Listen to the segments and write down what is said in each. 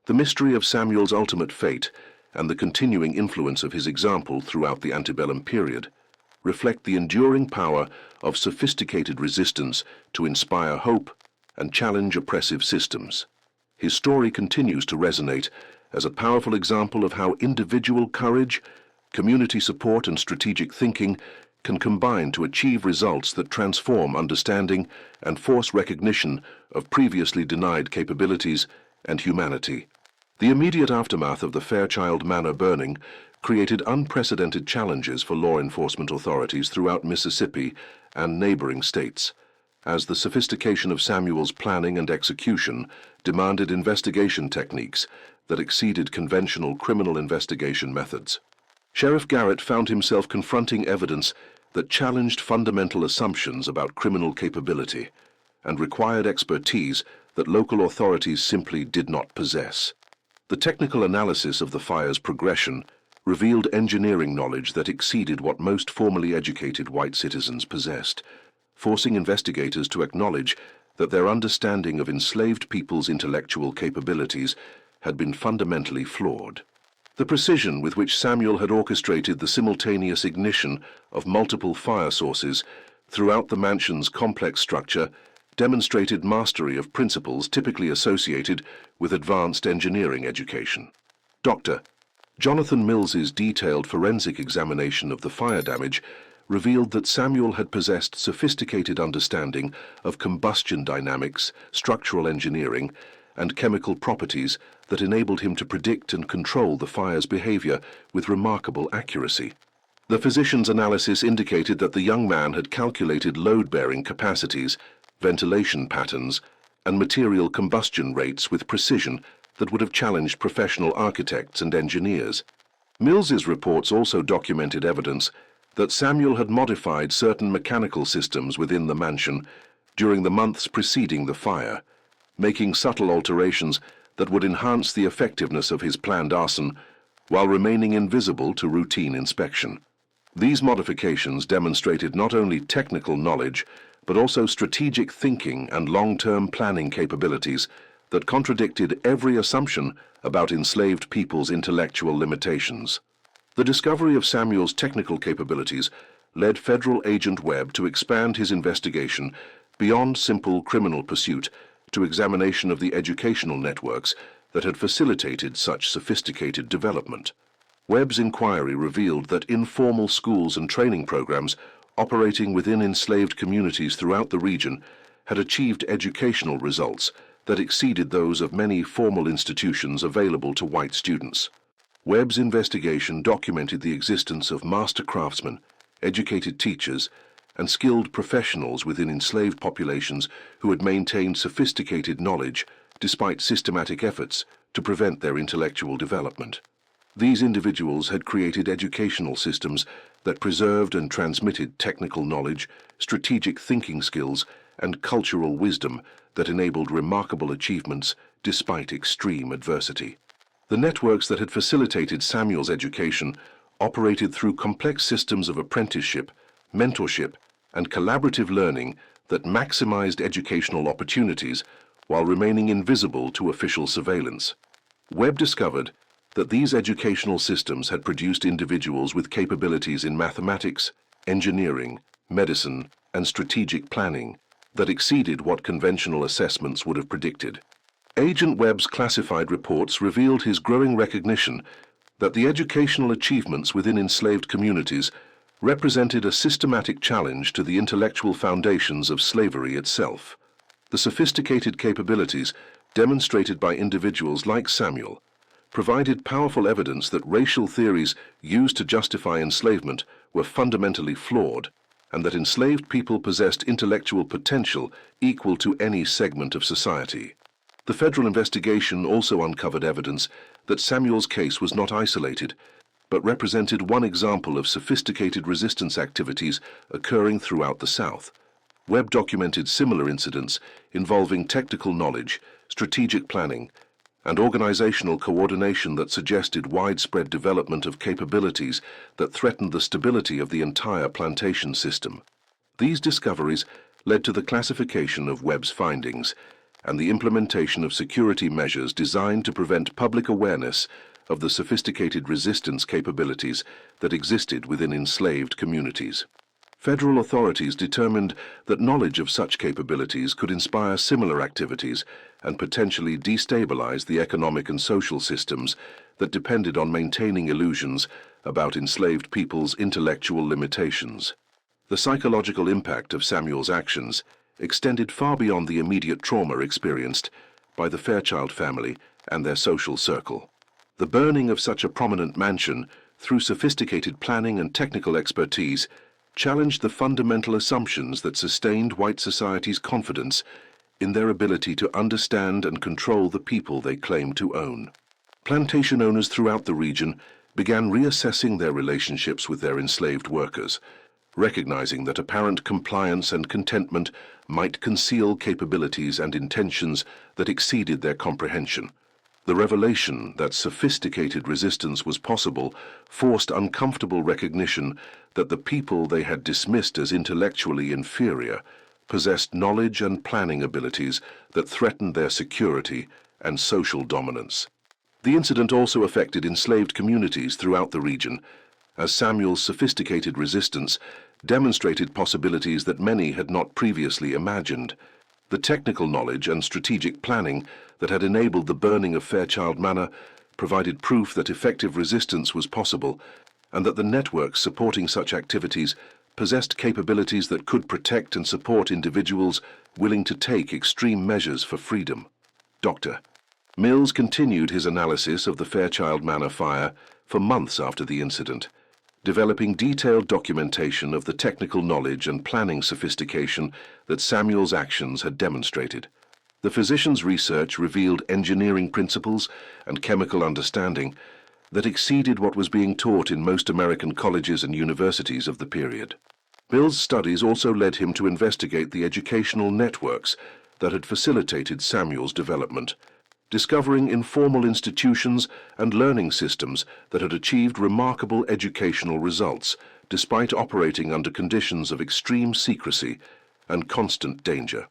The mystery of Samuel's ultimate fate and the continuing influence of his example throughout the antebellum period reflect the enduring power of sophisticated resistance to inspire hope and challenge oppressive systems. His story continues to resonate as a powerful example of how individual courage, community support, and strategic thinking can combine to achieve results that transform understanding and force recognition of previously denied capabilities and humanity. The immediate aftermath of the Fairchild Manor burning created unprecedented challenges for law enforcement authorities throughout Mississippi and neighboring states, as the sophistication of Samuel's planning and execution demanded investigation techniques that exceeded conventional criminal investigation methods. Sheriff Garrett found himself confronting evidence that challenged fundamental assumptions about criminal capability and required expertise that local authorities simply did not possess. The technical analysis of the fire's progression revealed engineering knowledge that exceeded what most formally educated white citizens possessed, forcing investigators to acknowledge that their understanding of enslaved people's intellectual capabilities had been fundamentally flawed. The precision with which Samuel had orchestrated the simultaneous ignition of multiple fire sources throughout the mansion's complex structure demonstrated mastery of principles typically associated with advanced engineering education. Dr. Jonathan Mills's detailed forensic examination of the fire damage revealed that Samuel had possessed sophisticated understanding of combustion dynamics, structural engineering, and chemical properties that enabled him to predict and control the fire's behavior with remarkable accuracy. The physician's analysis indicated that the young man had calculated load-bearing capacities, ventilation patterns, and material combustion rates with precision that would have challenged professional architects and engineers. Mills's reports also documented evidence that Samuel had modified certain mechanical systems within the mansion during the months preceding the fire, making subtle alterations that would enhance the effectiveness of his planned arson while remaining invisible to routine inspection. These modifications demonstrated not only technical knowledge, but also strategic thinking and long-term planning capabilities that contradicted every assumption about enslaved people's intellectual limitations. The discovery of Samuel's technical capabilities led Federal Agent Webb to expand his investigation beyond simple criminal pursuit to examination of the educational networks that had facilitated such sophisticated development. Webb's inquiry revealed that informal schools and training programs operating within enslaved communities throughout the region had achieved educational results that exceeded those of many formal institutions available to white students. Webb's investigation documented the existence of master craftsmen, educated teachers, and skilled professionals within enslaved populations who had maintained sophisticated knowledge despite systematic efforts to prevent their intellectual development. These individuals had created educational systems that preserved and transmitted technical knowledge, strategic thinking skills, and cultural wisdom that enabled remarkable achievements despite extreme adversity. The networks that had facilitated Samuel's education operated through complex systems of apprenticeship, mentorship, and collaborative learning that maximized educational opportunities while remaining invisible to official surveillance. Webb discovered that these educational systems had produced individuals with capabilities in mathematics, engineering, medicine, and strategic planning that exceeded what conventional assessments would have predicted. Agent Webb's classified reports revealed his growing recognition that the educational achievements within enslaved communities represented a systematic challenge to the intellectual foundations of slavery itself. The sophisticated capabilities demonstrated by individuals like Samuel provided powerful evidence that racial theories used to justify enslavement were fundamentally flawed, and that enslaved people possessed intellectual potential equal to any segment of society. The federal investigation also uncovered evidence that Samuel's case was not isolated, but represented one example of sophisticated resistance activities occurring throughout the South. Webb documented similar incidents involving technical knowledge, strategic planning, and organizational coordination that suggested widespread development of capabilities that threatened the stability of the entire plantation system. These discoveries led to the classification of Webb's findings and the implementation of security measures designed to prevent public awareness of the sophisticated resistance capabilities that existed within enslaved communities. Federal authorities determined that knowledge of such capabilities could inspire similar activities and potentially destabilize the economic and social systems that depended on maintaining illusions about enslaved people's intellectual limitations. The psychological impact of Samuel's actions extended far beyond the immediate trauma experienced by the Fairchild family and their social circle. The burning of such a prominent mansion, through sophisticated planning and technical expertise, challenged the fundamental assumptions that sustained white society's confidence in their ability to understand and control the people they claimed to own. Plantation owners throughout the region began reassessing their relationships with their enslaved workers, recognizing that apparent compliance and contentment might conceal capabilities and intentions that exceeded their comprehension. The revelation that sophisticated resistance was possible forced uncomfortable recognition that the people they had dismissed as intellectually inferior possessed knowledge and planning abilities that threatened their security and social dominance. The incident also affected enslaved communities throughout the region, as Samuel's sophisticated resistance demonstrated possibilities that many had not previously imagined. The technical knowledge and strategic planning that had enabled the burning of Fairchild Manor provided proof that effective resistance was possible and that the networks supporting such activities possessed capabilities that could protect and support individuals willing to take extreme measures for freedom. Dr. Mills continued his analysis of the Fairchild Manor fire for months after the incident, developing detailed documentation of the technical knowledge and planning sophistication that Samuel's actions had demonstrated. The physician's research revealed engineering principles and chemical understanding that exceeded what was being taught in most American colleges and universities of the period. Bill's studies also led him to investigate the educational networks that had facilitated Samuel's development, discovering informal institutions and learning systems that had achieved remarkable educational results despite operating under conditions of extreme secrecy and constant danger.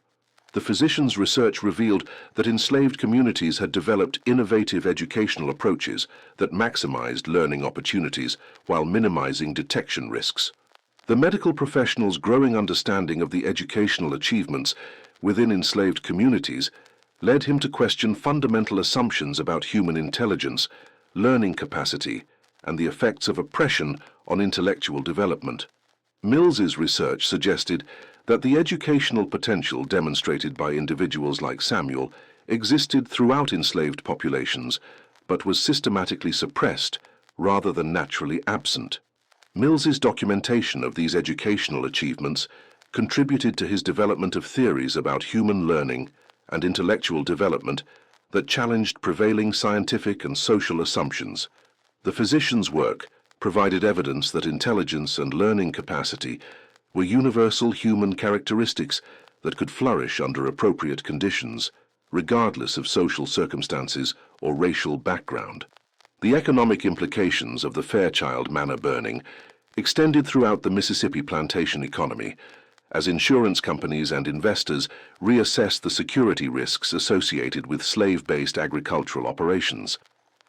The physician's research revealed that enslaved communities had developed innovative educational approaches that maximized learning opportunities while minimizing detection risks. The medical professional's growing understanding of the educational achievements within enslaved communities led him to question fundamental assumptions about human intelligence, learning capacity, and the effects of oppression on intellectual development. Mills's research suggested that the educational potential demonstrated by individuals like Samuel existed throughout enslaved populations, but was systematically suppressed rather than naturally absent. Mills's documentation of these educational achievements contributed to his development of theories about human learning and intellectual development that challenged prevailing scientific and social assumptions. The physician's work provided evidence that intelligence and learning capacity were universal human characteristics that could flourish under appropriate conditions, regardless of social circumstances or racial background. The economic implications of the Fairchild Manor burning extended throughout the Mississippi plantation economy, as insurance companies and investors reassessed the security risks associated with slave-based agricultural operations.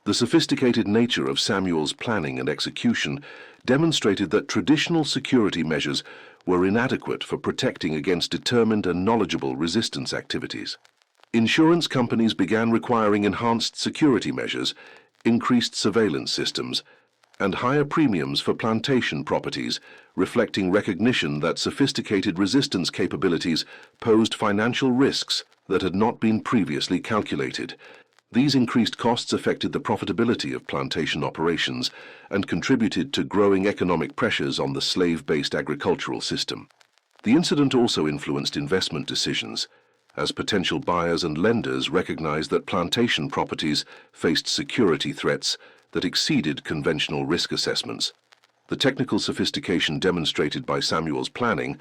The sophisticated nature of Samuel's planning and execution demonstrated that traditional security measures were inadequate for protecting against determined and knowledgeable resistance activities. Insurance companies began requiring enhanced security measures, increased surveillance systems, and higher premiums for plantation properties, reflecting recognition that sophisticated resistance capabilities posed financial risks that had not been previously calculated. These increased costs affected the profitability of plantation operations and contributed to growing economic pressures on the slave-based agricultural system. The incident also influenced investment decisions, as potential buyers and lenders recognized that plantation properties faced security threats that exceeded conventional risk assessments. The technical sophistication demonstrated by Samuel's planning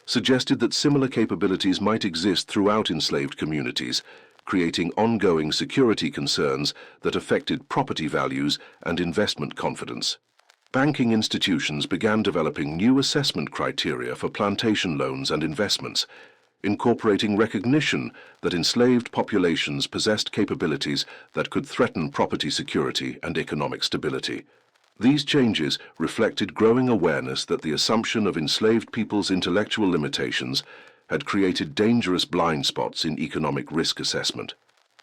suggested that similar capabilities might exist throughout enslaved communities, creating ongoing security concerns that affected property values and investment confidence. Banking institutions began developing new assessment criteria for plantation loans and investments, incorporating recognition that enslaved populations possessed capabilities that could threaten property security and economic stability. These changes reflected growing awareness that the assumption of enslaved people's intellectual limitations had created dangerous blind spots in economic risk assessment.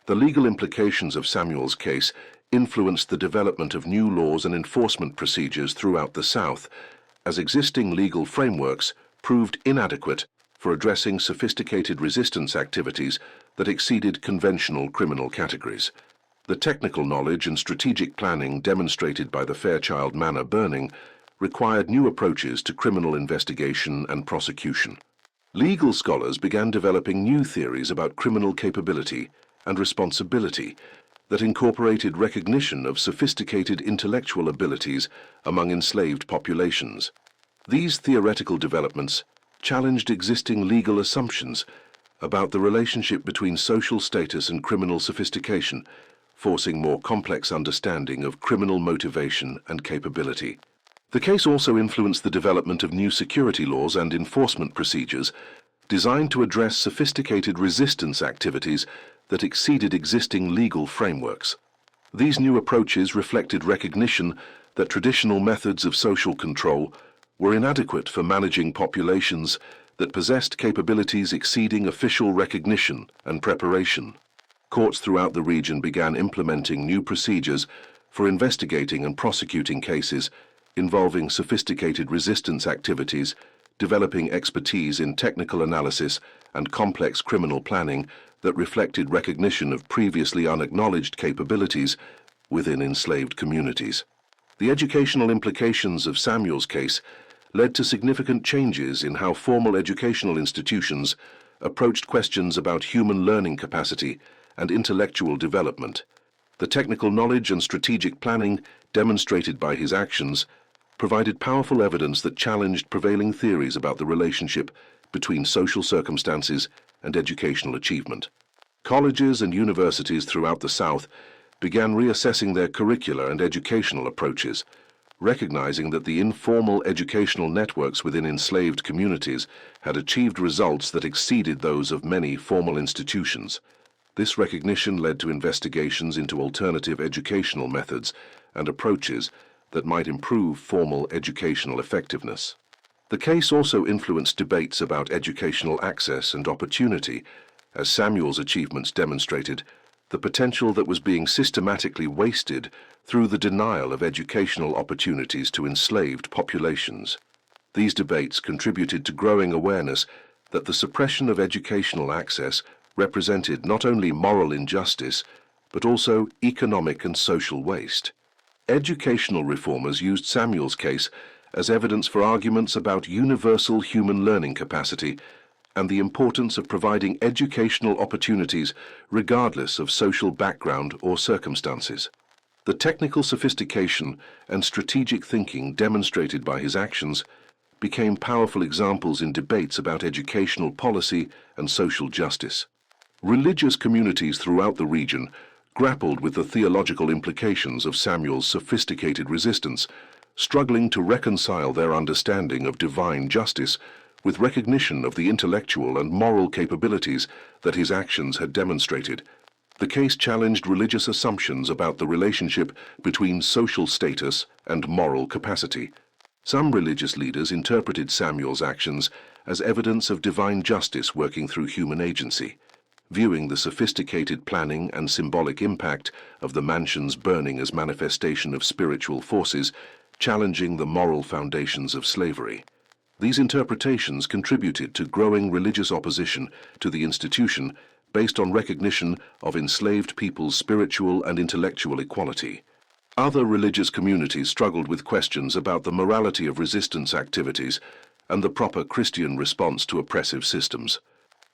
The legal implications of Samuel's case influenced the development of new laws and enforcement procedures throughout the South, as existing legal frameworks proved inadequate for addressing sophisticated resistance activities that exceeded conventional criminal categories. The technical knowledge and strategic planning demonstrated by the Fairchild Manor burning required new approaches to criminal investigation and prosecution. Legal scholars began developing new theories about criminal capability and responsibility that incorporated recognition of sophisticated intellectual abilities among enslaved populations. These theoretical developments challenged existing legal assumptions about the relationship between social status and criminal sophistication, forcing more complex understanding of criminal motivation and capability. The case also influenced the development of new security laws and enforcement procedures designed to address sophisticated resistance activities that exceeded existing legal frameworks. These new approaches reflected recognition that traditional methods of social control were inadequate for managing populations that possessed capabilities exceeding official recognition and preparation. Courts throughout the region began implementing new procedures for investigating and prosecuting cases involving sophisticated resistance activities, developing expertise in technical analysis and complex criminal planning that reflected recognition of previously unacknowledged capabilities within enslaved communities. The educational implications of Samuel's case led to significant changes in how formal educational institutions approached questions about human learning capacity and intellectual development. The technical knowledge and strategic planning demonstrated by his actions provided powerful evidence that challenged prevailing theories about the relationship between social circumstances and educational achievement. Colleges and universities throughout the South began reassessing their curricula and educational approaches, recognizing that the informal educational networks within enslaved communities had achieved results that exceeded those of many formal institutions. This recognition led to investigations into alternative educational methods and approaches that might improve formal educational effectiveness. The case also influenced debates about educational access and opportunity, as Samuel's achievements demonstrated the potential that was being systematically wasted through the denial of educational opportunities to enslaved populations. These debates contributed to growing awareness that the suppression of educational access represented not only moral injustice, but also economic and social waste. Educational reformers used Samuel's case as evidence for arguments about universal human learning capacity and the importance of providing educational opportunities regardless of social background or circumstances. The technical sophistication and strategic thinking demonstrated by his actions became powerful examples in debates about educational policy and social justice. Religious communities throughout the region grappled with the theological implications of Samuel's sophisticated resistance, struggling to reconcile their understanding of divine justice with recognition of the intellectual and moral capabilities that his actions had demonstrated. The case challenged religious assumptions about the relationship between social status and moral capacity. Some religious leaders interpreted Samuel's actions as evidence of divine justice working through human agency, viewing the sophisticated planning and symbolic impact of the mansion's burning as manifestation of spiritual forces, challenging the moral foundations of slavery. These interpretations contributed to growing religious opposition to the institution based on recognition of enslaved people's spiritual and intellectual equality. Other religious communities struggled with questions about the morality of resistance activities and the proper Christian response to oppressive systems.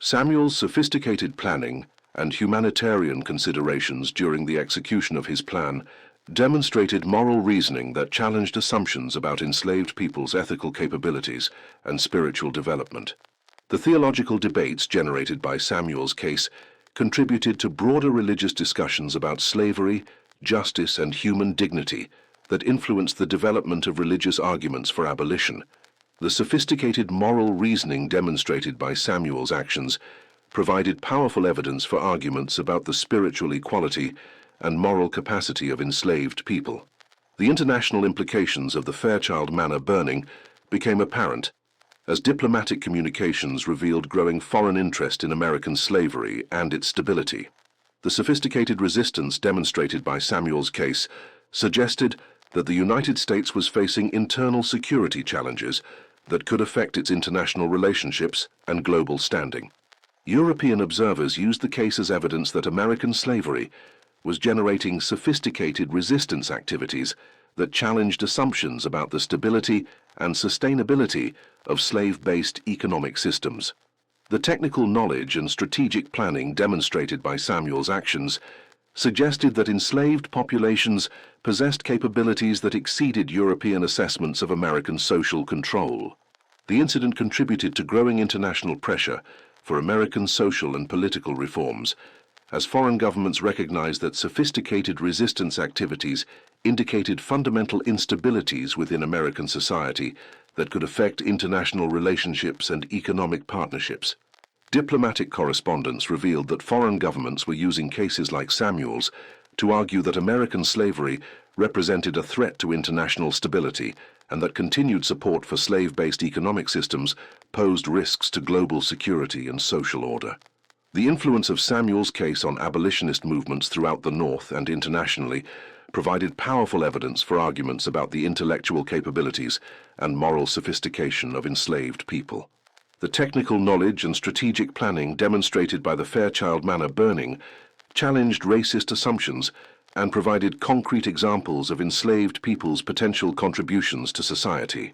Samuel's sophisticated planning and humanitarian considerations during the execution of his plan demonstrated moral reasoning that challenged assumptions about enslaved people's ethical capabilities and spiritual development. The theological debates generated by Samuel's case contributed to broader religious discussions about slavery, justice, and human dignity that influenced the development of religious arguments for abolition. The sophisticated moral reasoning demonstrated by Samuel's actions provided powerful evidence for arguments about the spiritual equality and moral capacity of enslaved people. The international implications of the Fairchild Manor burning became apparent as diplomatic communications revealed growing foreign interest in American slavery and its stability. The sophisticated resistance demonstrated by Samuel's case suggested that the United States was facing internal security challenges that could affect its international relationships and global standing. European observers used the case as evidence that American slavery was generating sophisticated resistance activities that challenged assumptions about the stability and sustainability of slave-based economic systems. The technical knowledge and strategic planning demonstrated by Samuel's actions suggested that enslaved populations possessed capabilities that exceeded European assessments of American social control. The incident contributed to growing international pressure for American social and political reforms, as foreign governments recognized that sophisticated resistance activities indicated fundamental instabilities within American society that could affect international relationships and economic partnerships. Diplomatic correspondence revealed that foreign governments were using cases like Samuel's to argue that American slavery represented a threat to international stability and that continued support for slave-based economic systems posed risks to global security and social order. The influence of Samuel's case on abolitionist movements throughout the North and internationally provided powerful evidence for arguments about the intellectual capabilities and moral sophistication of enslaved people. The technical knowledge and strategic planning demonstrated by the Fairchild Manor burning challenged racist assumptions and provided concrete examples of enslaved people's potential contributions to society.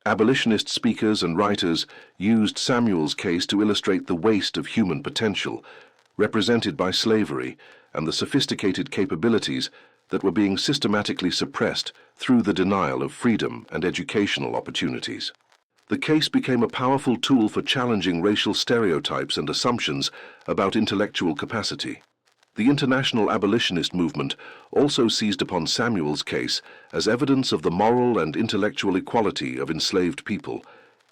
Abolitionist speakers and writers used Samuel's case to illustrate the waste of human potential, represented by slavery, and the sophisticated capabilities that were being systematically suppressed through the denial of freedom and educational opportunities. The case became a powerful tool for challenging racial stereotypes and assumptions about intellectual capacity. The international abolitionist movement also seized upon Samuel's case as evidence of the moral and intellectual equality of enslaved people,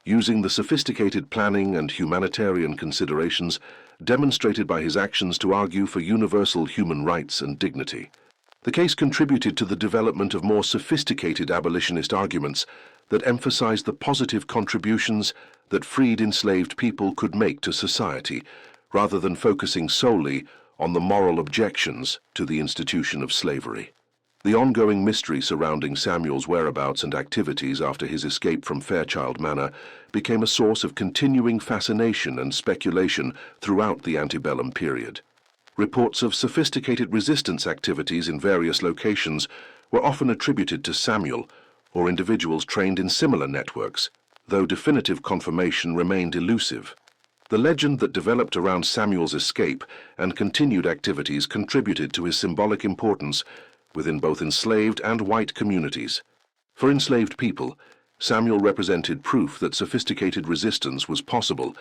using the sophisticated planning and humanitarian considerations demonstrated by his actions to argue for universal human rights and dignity. The case contributed to the development of more sophisticated abolitionist arguments that emphasized the positive contributions that freed enslaved people could make to society, rather than focusing solely on the moral objections to the institution of slavery. The ongoing mystery surrounding Samuel's whereabouts and activities after his escape from Fairchild Manor became a source of continuing fascination and speculation throughout the antebellum period. Reports of sophisticated resistance activities in various locations were often attributed to Samuel or individuals trained in similar networks, though definitive confirmation remained elusive. The legend that developed around Samuel's escape and continued activities contributed to his symbolic importance within both enslaved and white communities. For enslaved people, Samuel represented proof that sophisticated resistance was possible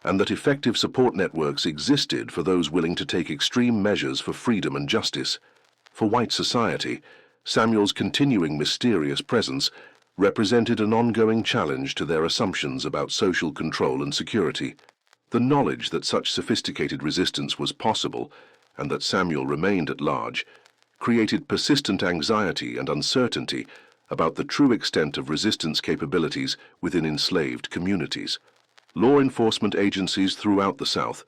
and that effective support networks existed for those willing to take extreme measures for freedom and justice. For white society, Samuel's continuing mysterious presence represented an ongoing challenge to their assumptions about social control and security. The knowledge that such sophisticated resistance was possible and that Samuel remained at large created persistent anxiety and uncertainty about the true extent of resistance capabilities within enslaved communities. Law enforcement agencies throughout the South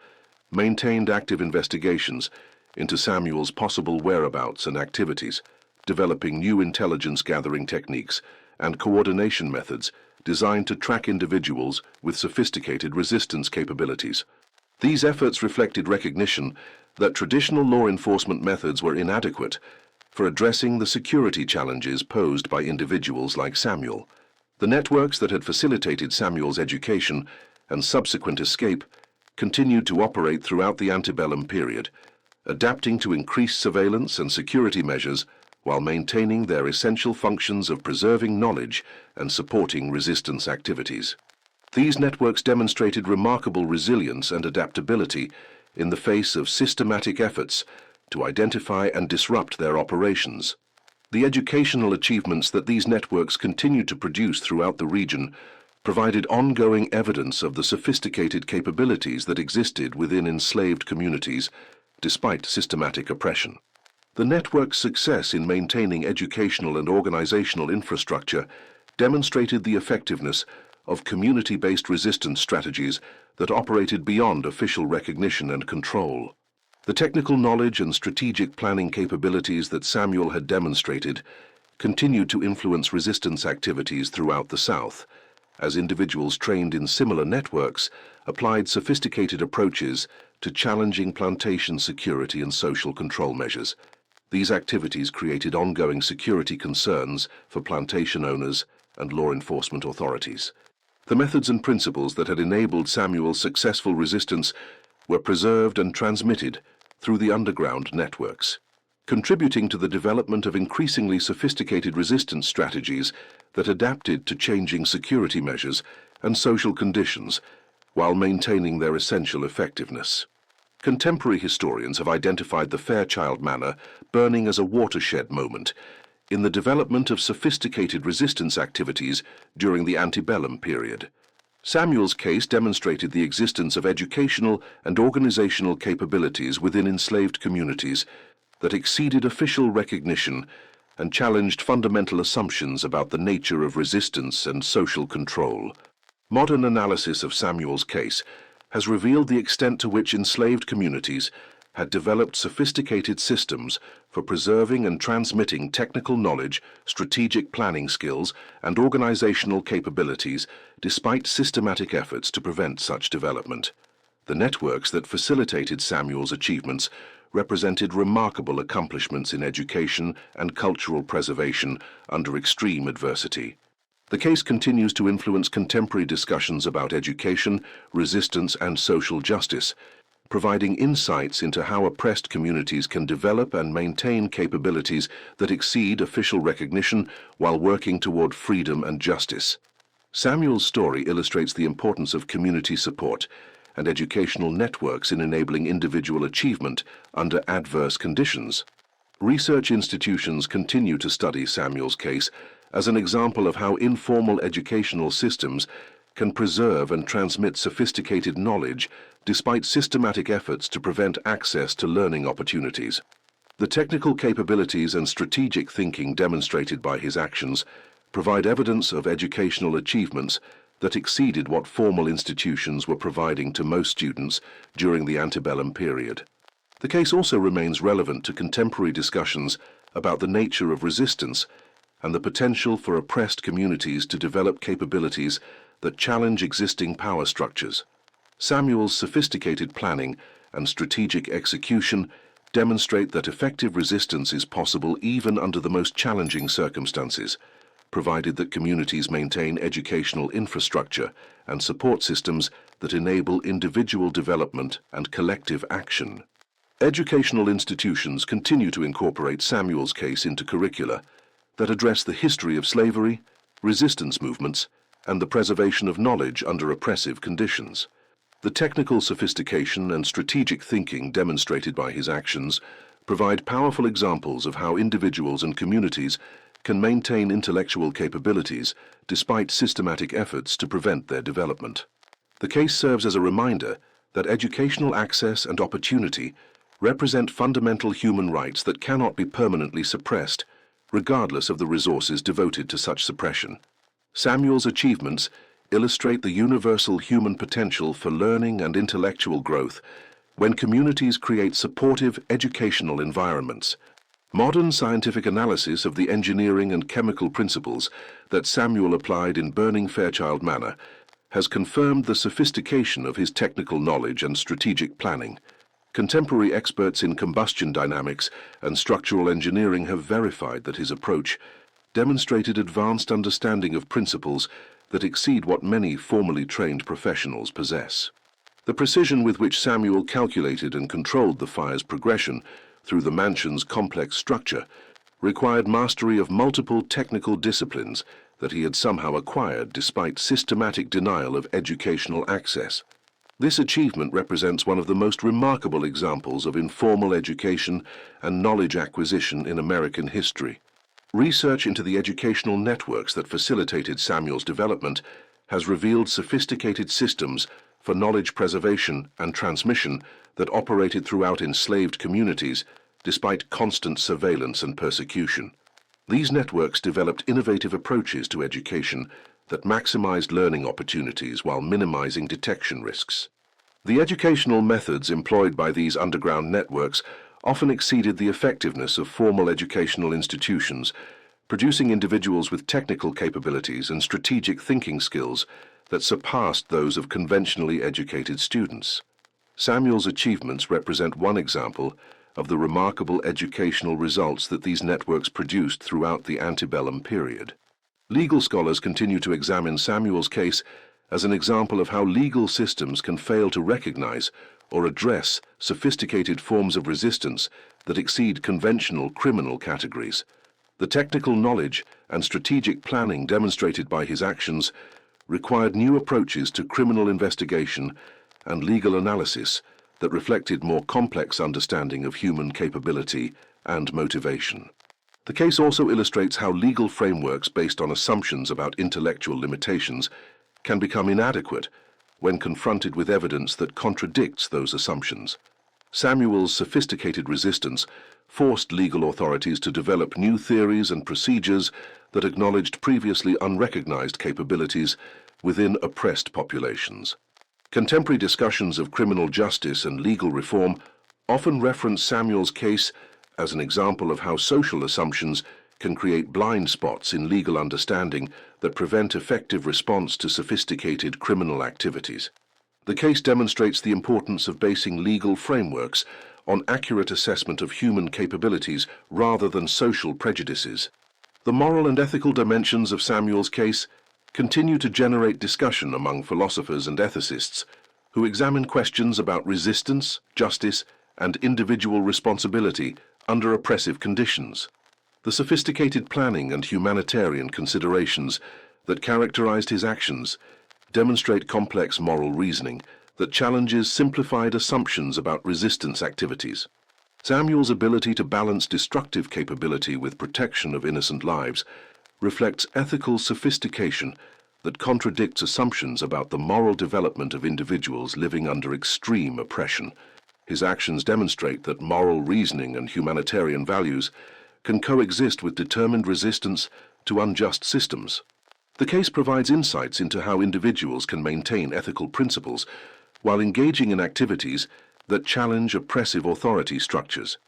maintained active investigations into Samuel's possible whereabouts and activities, developing new intelligence-gathering techniques and coordination methods designed to track individuals with sophisticated resistance capabilities. These efforts reflected recognition that traditional law enforcement methods were inadequate for addressing the security challenges posed by individuals like Samuel. The networks that had facilitated Samuel's education and subsequent escape continued to operate throughout the antebellum period, adapting to increased surveillance and security measures while maintaining their essential functions of preserving knowledge and supporting resistance activities. These networks demonstrated remarkable resilience and adaptability in the face of systematic efforts to identify and disrupt their operations. The educational achievements that these networks continued to produce throughout the region provided ongoing evidence of the sophisticated capabilities that existed within enslaved communities despite systematic oppression. The network's success in maintaining educational and organizational infrastructure demonstrated the effectiveness of community-based resistance strategies that operated beyond official recognition and control. The technical knowledge and strategic planning capabilities that Samuel had demonstrated continued to influence resistance activities throughout the South, as individuals trained in similar networks applied sophisticated approaches to challenging plantation security and social control measures. These activities created ongoing security concerns for plantation owners and law enforcement authorities. The methods and principles that had enabled Samuel's successful resistance were preserved and transmitted through the underground networks, contributing to the development of increasingly sophisticated resistance strategies that adapted to changing security measures and social conditions while maintaining their essential effectiveness. Contemporary historians have identified the Fairchild Manor burning as a watershed moment in the development of sophisticated resistance activities during the antebellum period. Samuel's case demonstrated the existence of educational and organizational capabilities within enslaved communities that exceeded official recognition and challenged fundamental assumptions about the nature of resistance and social control. Modern analysis of Samuel's case has revealed the extent to which enslaved communities had developed sophisticated systems for preserving and transmitting technical knowledge, strategic planning skills, and organizational capabilities despite systematic efforts to prevent such development. The networks that facilitated Samuel's achievements represented remarkable accomplishments in education and cultural preservation under extreme adversity. The case continues to influence contemporary discussions about education, resistance, and social justice, providing insights into how oppressed communities can develop and maintain capabilities that exceed official recognition while working toward freedom and justice. Samuel's story illustrates the importance of community support and educational networks in enabling individual achievement under adverse conditions. Research institutions continue to study Samuel's case as an example of how informal educational systems can preserve and transmit sophisticated knowledge despite systematic efforts to prevent access to learning opportunities. The technical capabilities and strategic thinking demonstrated by his actions provide evidence of educational achievements that exceeded what formal institutions were providing to most students during the antebellum period. The case also remains relevant to contemporary discussions about the nature of resistance and the potential for oppressed communities to develop capabilities that challenge existing power structures. Samuel's sophisticated planning and strategic execution demonstrate that effective resistance is possible even under the most challenging circumstances, provided that communities maintain educational infrastructure and support systems that enable individual development and collective action. Educational institutions continue to incorporate Samuel's case into curricula that address the history of slavery, resistance movements, and the preservation of knowledge under oppressive conditions. The technical sophistication and strategic thinking demonstrated by his actions provide powerful examples of how individuals and communities can maintain intellectual capabilities despite systematic efforts to prevent their development. The case serves as a reminder that educational access and opportunity represent fundamental human rights that cannot be permanently suppressed, regardless of the resources devoted to such suppression. Samuel's achievements illustrate the universal human potential for learning and intellectual growth when communities create supportive educational environments. Modern scientific analysis of the engineering and chemical principles that Samuel applied in burning Fairchild Manor has confirmed the sophistication of his technical knowledge and strategic planning. Contemporary experts in combustion dynamics and structural engineering have verified that his approach demonstrated advanced understanding of principles that exceed what many formally trained professionals possess. The precision with which Samuel calculated and controlled the fire's progression through the mansion's complex structure required mastery of multiple technical disciplines that he had somehow acquired despite systematic denial of educational access. This achievement represents one of the most remarkable examples of informal education and knowledge acquisition in American history. Research into the educational networks that facilitated Samuel's development has revealed sophisticated systems for knowledge preservation and transmission that operated throughout enslaved communities despite constant surveillance and persecution. These networks developed innovative approaches to education that maximized learning opportunities while minimizing detection risks. The educational methods employed by these underground networks often exceeded the effectiveness of formal educational institutions, producing individuals with technical capabilities and strategic thinking skills that surpassed those of conventionally educated students. Samuel's achievements represent one example of the remarkable educational results that these networks produced throughout the antebellum period. Legal scholars continue to examine Samuel's case as an example of how legal systems can fail to recognize or address sophisticated forms of resistance that exceed conventional criminal categories. The technical knowledge and strategic planning demonstrated by his actions required new approaches to criminal investigation and legal analysis that reflected more complex understanding of human capability and motivation. The case also illustrates how legal frameworks based on assumptions about intellectual limitations can become inadequate when confronted with evidence that contradicts those assumptions. Samuel's sophisticated resistance forced legal authorities to develop new theories and procedures that acknowledged previously unrecognized capabilities within oppressed populations. Contemporary discussions of criminal justice and legal reform often reference Samuel's case as an example of how social assumptions can create blind spots in legal understanding that prevent effective response to sophisticated criminal activities. The case demonstrates the importance of basing legal frameworks on accurate assessment of human capabilities rather than social prejudices. The moral and ethical dimensions of Samuel's case continue to generate discussion among philosophers and ethicists who examine questions about resistance, justice, and individual responsibility under oppressive conditions. The sophisticated planning and humanitarian considerations that characterized his actions demonstrate complex moral reasoning that challenges simplified assumptions about resistance activities. Samuel's ability to balance destructive capability with protection of innocent lives reflects ethical sophistication that contradicts assumptions about the moral development of individuals living under extreme oppression. His actions demonstrate that moral reasoning and humanitarian values can coexist with determined resistance to unjust systems. The case provides insights into how individuals can maintain ethical principles while engaging in activities that challenge oppressive authority structures.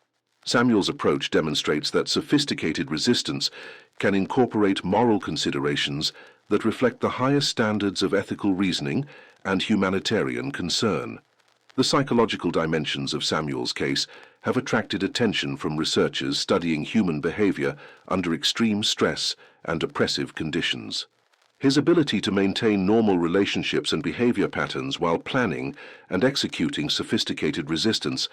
Samuel's approach demonstrates that sophisticated resistance can incorporate moral considerations that reflect the highest standards of ethical reasoning and humanitarian concern. The psychological dimensions of Samuel's case have attracted attention from researchers studying human behavior under extreme stress and oppressive conditions. His ability to maintain normal relationships and behavior patterns while planning and executing sophisticated resistance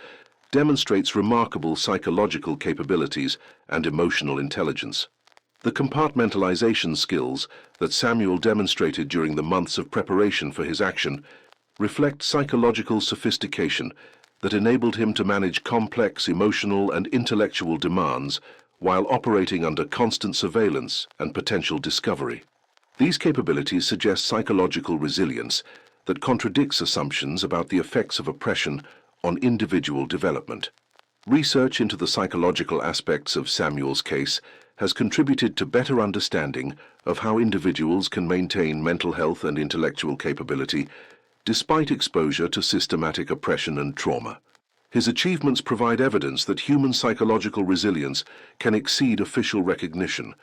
demonstrates remarkable psychological capabilities and emotional intelligence. The compartmentalization skills that Samuel demonstrated during the months of preparation for his action reflect psychological sophistication that enabled him to manage complex emotional and intellectual demands while operating under constant surveillance and potential discovery. These capabilities suggest psychological resilience that contradicts assumptions about the effects of oppression on individual development. Research into the psychological aspects of Samuel's case has contributed to better understanding of how individuals can maintain mental health and intellectual capability despite exposure to systematic oppression and trauma. His achievements provide evidence that human psychological resilience can exceed official recognition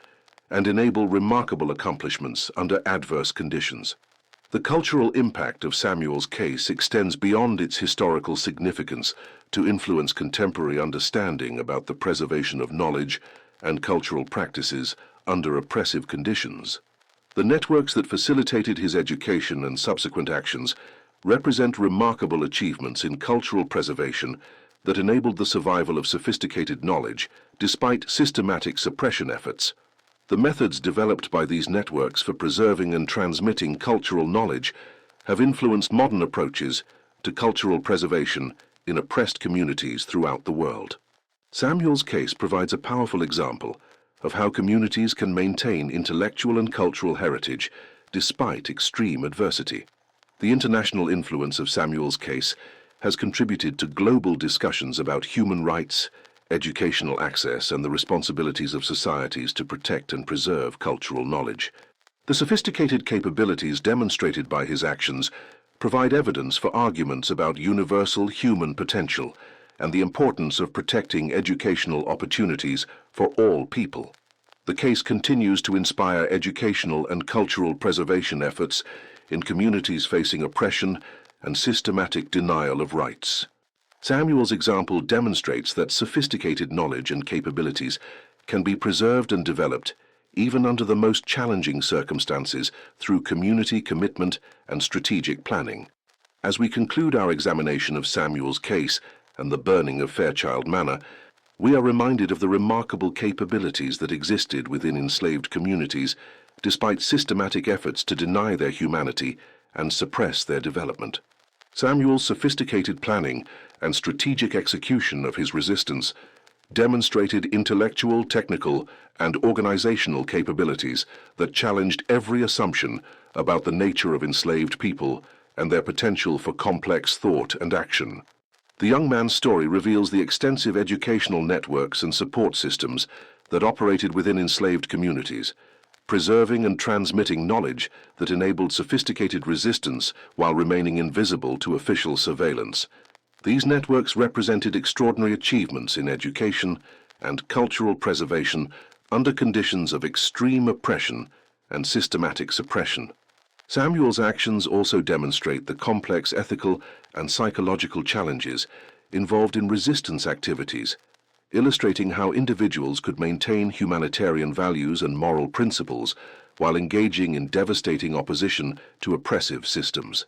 and enable remarkable accomplishments under adverse conditions. The cultural impact of Samuel's case extends beyond its historical significance to influence contemporary understanding about the preservation of knowledge and cultural practices under oppressive conditions. The networks that facilitated his education and subsequent actions represent remarkable achievements in cultural preservation that enabled the survival of sophisticated knowledge despite systematic suppression efforts. The methods developed by these networks for preserving and transmitting cultural knowledge have influenced modern approaches to cultural preservation in oppressed communities throughout the world. Samuel's case provides a powerful example of how communities can maintain intellectual and cultural heritage despite extreme adversity. The international influence of Samuel's case has contributed to global discussions about human rights, educational access, and the responsibilities of societies to protect and preserve cultural knowledge. The sophisticated capabilities demonstrated by his actions provide evidence for arguments about universal human potential and the importance of protecting educational opportunities for all people. The case continues to inspire educational and cultural preservation efforts in communities facing oppression and systematic denial of rights. Samuel's example demonstrates that sophisticated knowledge and capabilities can be preserved and developed even under the most challenging circumstances through community commitment and strategic planning. As we conclude our examination of Samuel's case and the burning of Fairchild Manor, we are reminded of the remarkable capabilities that existed within enslaved communities despite systematic efforts to deny their humanity and suppress their development. Samuel's sophisticated planning and strategic execution of his resistance demonstrated intellectual, technical, and organizational capabilities that challenged every assumption about the nature of enslaved people and their potential for complex thought and action. The young man's story reveals the extensive educational networks and support systems that operated within enslaved communities, preserving and transmitting knowledge that enabled sophisticated resistance while remaining invisible to official surveillance. These networks represented extraordinary achievements in education and cultural preservation under conditions of extreme oppression and systematic suppression. Samuel's actions also demonstrate the complex ethical and psychological challenges involved in resistance activities, illustrating how individuals could maintain humanitarian values and moral principles while engaging in devastating opposition to oppressive systems.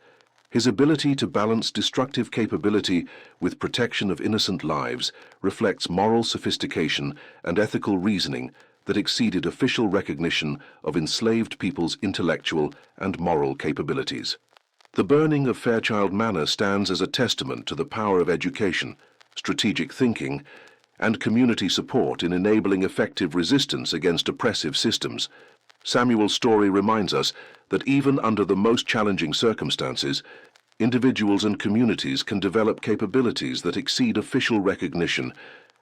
His ability to balance destructive capability with protection of innocent lives reflects moral sophistication and ethical reasoning that exceeded official recognition of enslaved people's intellectual and moral capabilities. The burning of Fairchild Manor stands as a testament to the power of education, strategic thinking, and community support in enabling effective resistance against oppressive systems. Samuel's story reminds us that even under the most challenging circumstances, individuals and communities can develop capabilities that exceed official recognition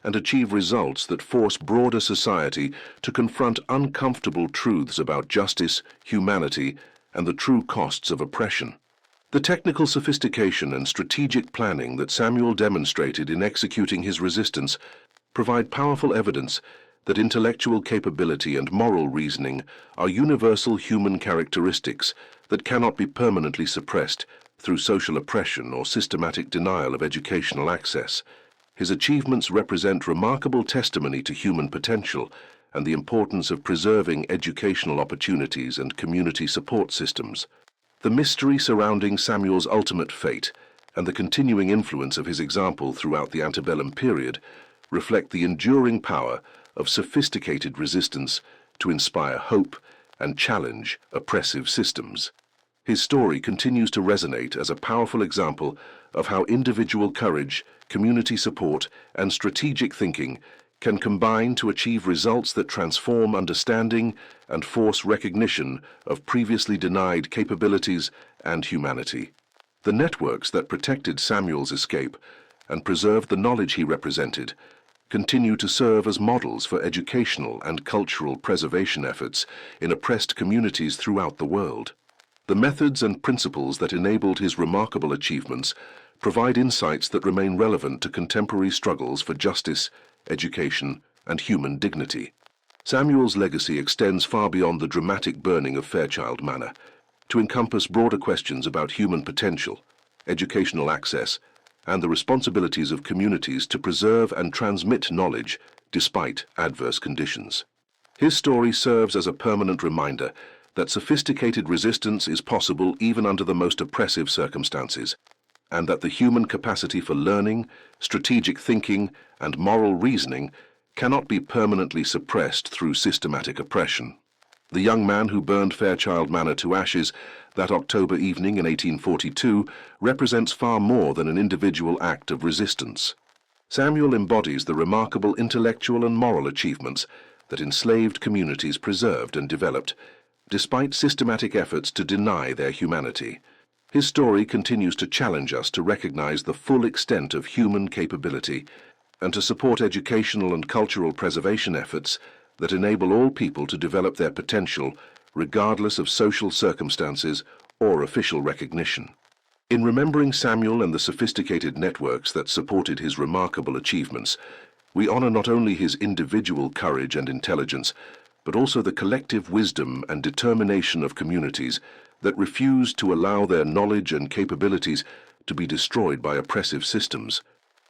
and achieve results that force broader society to confront uncomfortable truths about justice, humanity, and the true costs of oppression. The technical sophistication and strategic planning that Samuel demonstrated in executing his resistance provide powerful evidence that intellectual capability and moral reasoning are universal human characteristics that cannot be permanently suppressed through social oppression or systematic denial of educational access. His achievements represent remarkable testimony to human potential and the importance of preserving educational opportunities and community support systems. The mystery surrounding Samuel's ultimate fate and the continuing influence of his example throughout the antebellum period reflect the enduring power of sophisticated resistance to inspire hope and challenge oppressive systems. His story continues to resonate as a powerful example of how individual courage, community support, and strategic thinking can combine to achieve results that transform understanding and force recognition of previously denied capabilities and humanity. The networks that protected Samuel's escape and preserved the knowledge he represented continue to serve as models for educational and cultural preservation efforts in oppressed communities throughout the world. The methods and principles that enabled his remarkable achievements provide insights that remain relevant to contemporary struggles for justice, education, and human dignity. Samuel's legacy extends far beyond the dramatic burning of Fairchild Manor to encompass broader questions about human potential, educational access, and the responsibilities of communities to preserve and transmit knowledge despite adverse conditions. His story serves as a permanent reminder that sophisticated resistance is possible even under the most oppressive circumstances, and that the human capacity for learning, strategic thinking, and moral reasoning cannot be permanently suppressed through systematic oppression. The young man who burned Fairchild Manor to ashes that October evening in 1842 represents far more than an individual act of resistance. Samuel embodies the remarkable intellectual and moral achievements that enslaved communities preserved and developed, despite systematic efforts to deny their humanity. His story continues to challenge us to recognize the full extent of human capability and to support educational and cultural preservation efforts that enable all people to develop their potential regardless of social circumstances or official recognition. In remembering Samuel and the sophisticated networks that supported his remarkable achievements, we honor not only his individual courage and intelligence, but also the collective wisdom and determination of communities that refused to allow their knowledge and capabilities to be destroyed by oppressive systems.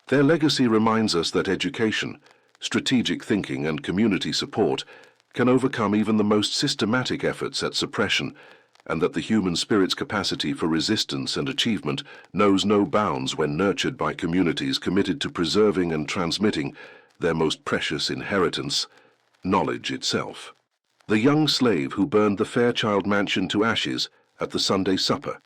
Their legacy reminds us that education, strategic thinking, and community support can overcome even the most systematic efforts at suppression, and that the human spirit's capacity for resistance and achievement knows no bounds when nurtured by communities committed to preserving and transmitting their most precious inheritance, knowledge itself. The young slave who burned the Fairchild mansion to ashes at the Sunday supper.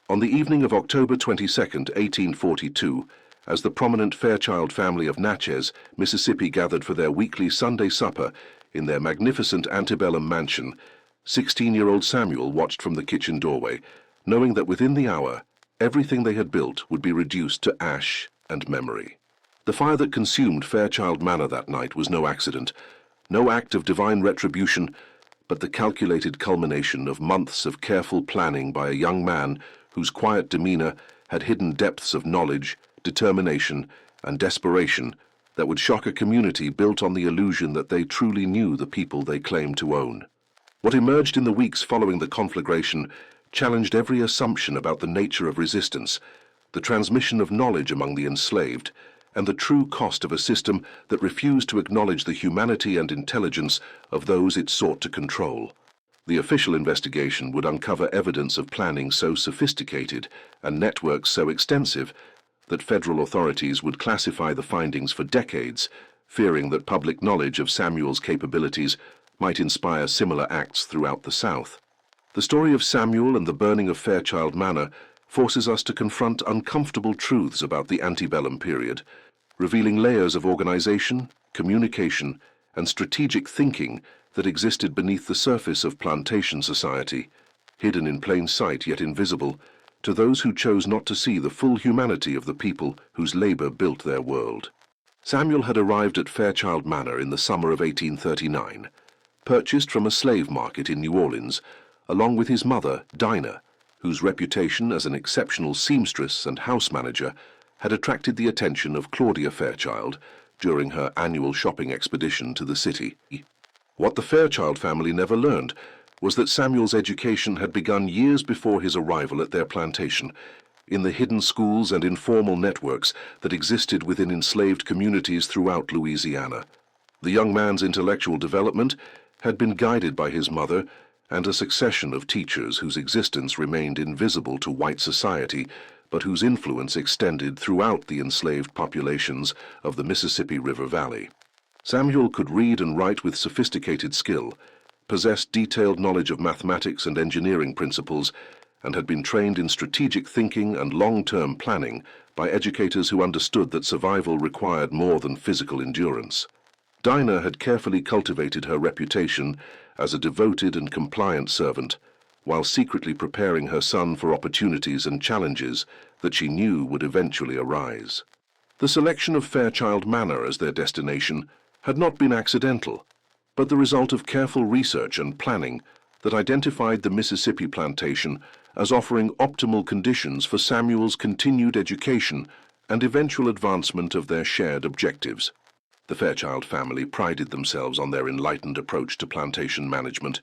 On the evening of October 22, 1842, as the prominent Fairchild family of Natchez, Mississippi gathered for their weekly Sunday supper in their magnificent antebellum mansion, 16-year-old Samuel watched from the kitchen doorway, knowing that within the hour, everything they had built would be reduced to ash and memory. The fire that consumed Fairchild Manor that night was no accident, no act of divine retribution, but the calculated culmination of months of careful planning by a young man whose quiet demeanor had hidden depths of knowledge, determination, and desperation that would shock a community built on the illusion that they truly knew the people they claimed to own. What emerged in the weeks following the conflagration challenged every assumption about the nature of resistance, the transmission of knowledge among the enslaved, and the true cost of a system that refused to acknowledge the humanity and intelligence of those it sought to control. The official investigation would uncover evidence of planning so sophisticated and networks so extensive that federal authorities would classify the findings for decades, fearing that public knowledge of Samuel's capabilities might inspire similar acts throughout the South. The story of Samuel and the burning of Fairchild Manor forces us to confront uncomfortable truths about the antebellum period, revealing layers of organization, communication, and strategic thinking that existed beneath the surface of plantation society, hidden in plain sight yet invisible to those who chose not to see the full humanity of the people whose labor built their world. Samuel had arrived at Fairchild Manor in the summer of 1839, purchased from a slave market in New Orleans, along with his mother, Dinah, whose reputation as an exceptional seamstress and house manager had attracted the attention of Claudia Fairchild during her annual shopping expedition to the city. What the Fairchild family never learned was that Samuel's education had begun years before his arrival at their plantation, in the hidden schools and informal networks that existed within enslaved communities throughout Louisiana. The young man's intellectual development had been guided by his mother and a succession of teachers whose existence remained invisible to white society, but whose influence extended throughout the enslaved populations of the Mississippi River Valley. Samuel could read and write with sophisticated skill, possessed detailed knowledge of mathematics and engineering principles, and had been trained in strategic thinking and long-term planning by educators who understood that survival required more than physical endurance. Dinah had carefully cultivated her reputation as a devoted and compliant servant, while secretly preparing her son for opportunities and challenges that she knew would eventually arise. The selection of Fairchild Manor as their destination had not been accidental, but the result of careful research and planning that identified the Mississippi plantation as offering optimal conditions for Samuel's continued education and eventual advancement of their shared objectives. The Fairchild family prided themselves on their enlightened approach to plantation management,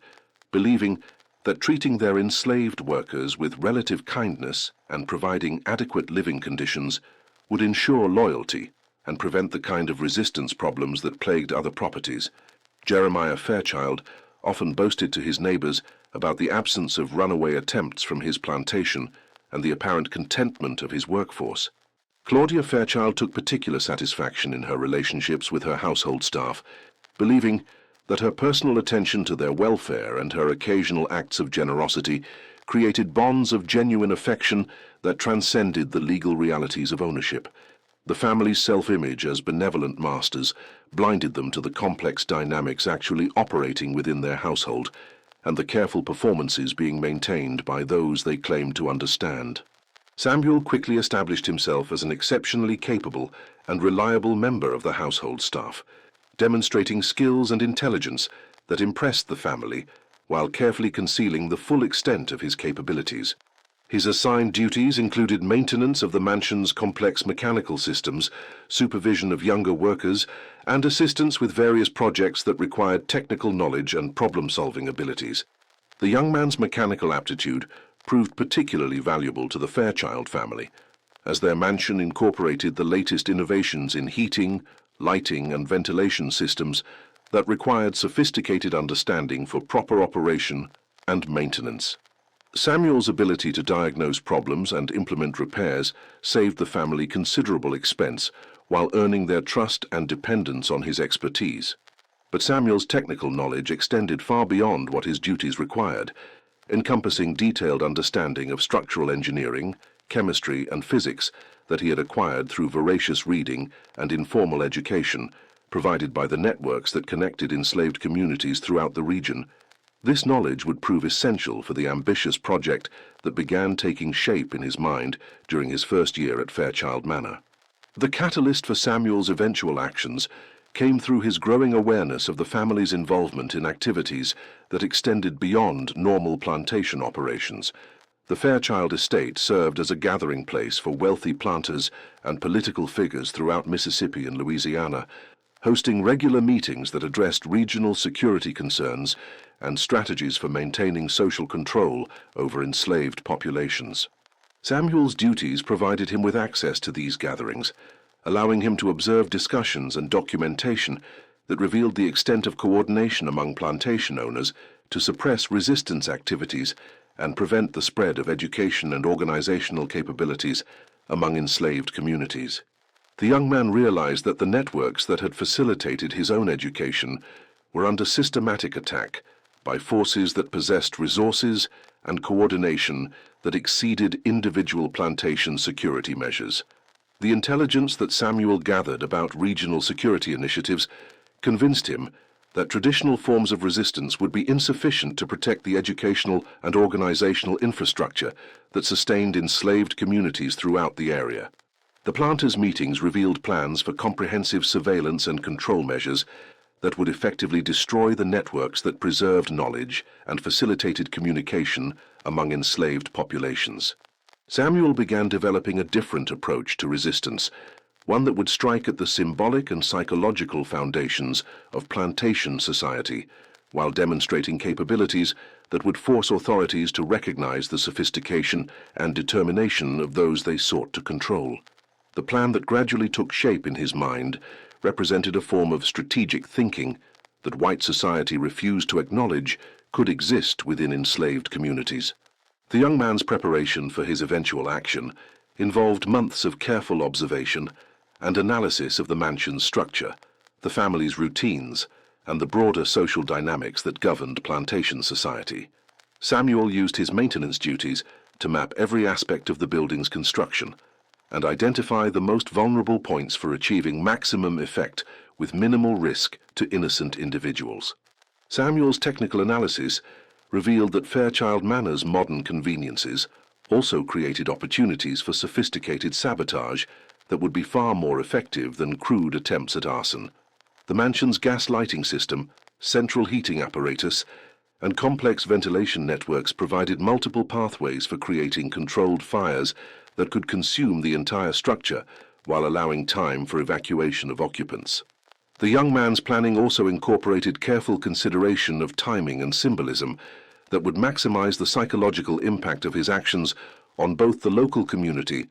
believing that treating their enslaved workers with relative kindness and providing adequate living conditions would ensure loyalty and prevent the kind of resistance problems that plagued other properties. Jeremiah Fairchild often boasted to his neighbors about the absence of runaway attempts from his plantation and the apparent contentment of his workforce. Claudia Fairchild took particular satisfaction in her relationships with her household staff, believing that her personal attention to their welfare and her occasional acts of generosity created bonds of genuine affection that transcended the legal realities of ownership. The family's self-image as benevolent masters blinded them to the complex dynamics actually operating within their household, and the careful performances being maintained by those they claimed to understand. Samuel quickly established himself as an exceptionally capable and reliable member of the household staff, demonstrating skills and intelligence that impressed the family while carefully concealing the full extent of his capabilities. His assigned duties included maintenance of the mansion's complex mechanical systems, supervision of younger workers, and assistance with various projects that required technical knowledge and problem-solving abilities. The young man's mechanical aptitude proved particularly valuable to the Fairchild family, as their mansion incorporated the latest innovations in heating, lighting, and ventilation systems that required sophisticated understanding for proper operation and maintenance. Samuel's ability to diagnose problems and implement repairs saved the family considerable expense while earning their trust and dependence on his expertise. But Samuel's technical knowledge extended far beyond what his duties required, encompassing detailed understanding of structural engineering, chemistry, and physics that he had acquired through voracious reading and informal education provided by the networks that connected enslaved communities throughout the region. This knowledge would prove essential for the ambitious project that began taking shape in his mind during his first year at Fairchild Manor. The catalyst for Samuel's eventual actions came through his growing awareness of the family's involvement in activities that extended beyond normal plantation operations. The Fairchild estate served as a gathering place for wealthy planters and political figures throughout Mississippi and Louisiana, hosting regular meetings that addressed regional security concerns and strategies for maintaining social control over enslaved populations. Samuel's duties provided him with access to these gatherings, allowing him to observe discussions and documentation that revealed the extent of coordination among plantation owners to suppress resistance activities and prevent the spread of education and organizational capabilities among enslaved communities. The young man realized that the networks that had facilitated his own education were under systematic attack by forces that possessed resources and coordination that exceeded individual plantation security measures. The intelligence that Samuel gathered about regional security initiatives convinced him that traditional forms of resistance would be insufficient to protect the educational and organizational infrastructure that sustained enslaved communities throughout the area. The planters' meetings revealed plans for comprehensive surveillance and control measures that would effectively destroy the networks that preserved knowledge and facilitated communication among enslaved populations. Samuel began developing a different approach to resistance, one that would strike at the symbolic and psychological foundations of plantation society, while demonstrating capabilities that would force authorities to recognize the sophistication and determination of those they sought to control. The plan that gradually took shape in his mind represented a form of strategic thinking that white society refused to acknowledge could exist within enslaved communities. The young man's preparation for his eventual action involved months of careful observation and analysis of the mansion's structure, the family's routines, and the broader social dynamics that governed plantation society. Samuel used his maintenance duties to map every aspect of the building's construction and identify the most vulnerable points for achieving maximum effect with minimal risk to innocent individuals. Samuel's technical analysis revealed that Fairchild Manor's modern conveniences also created opportunities for sophisticated sabotage that would be far more effective than crude attempts at arson. The mansion's gas lighting system, central heating apparatus, and complex ventilation networks provided multiple pathways for creating controlled fires that could consume the entire structure while allowing time for evacuation of occupants. The young man's planning also incorporated careful consideration of timing and symbolism that would maximize the psychological impact of his actions on both the local community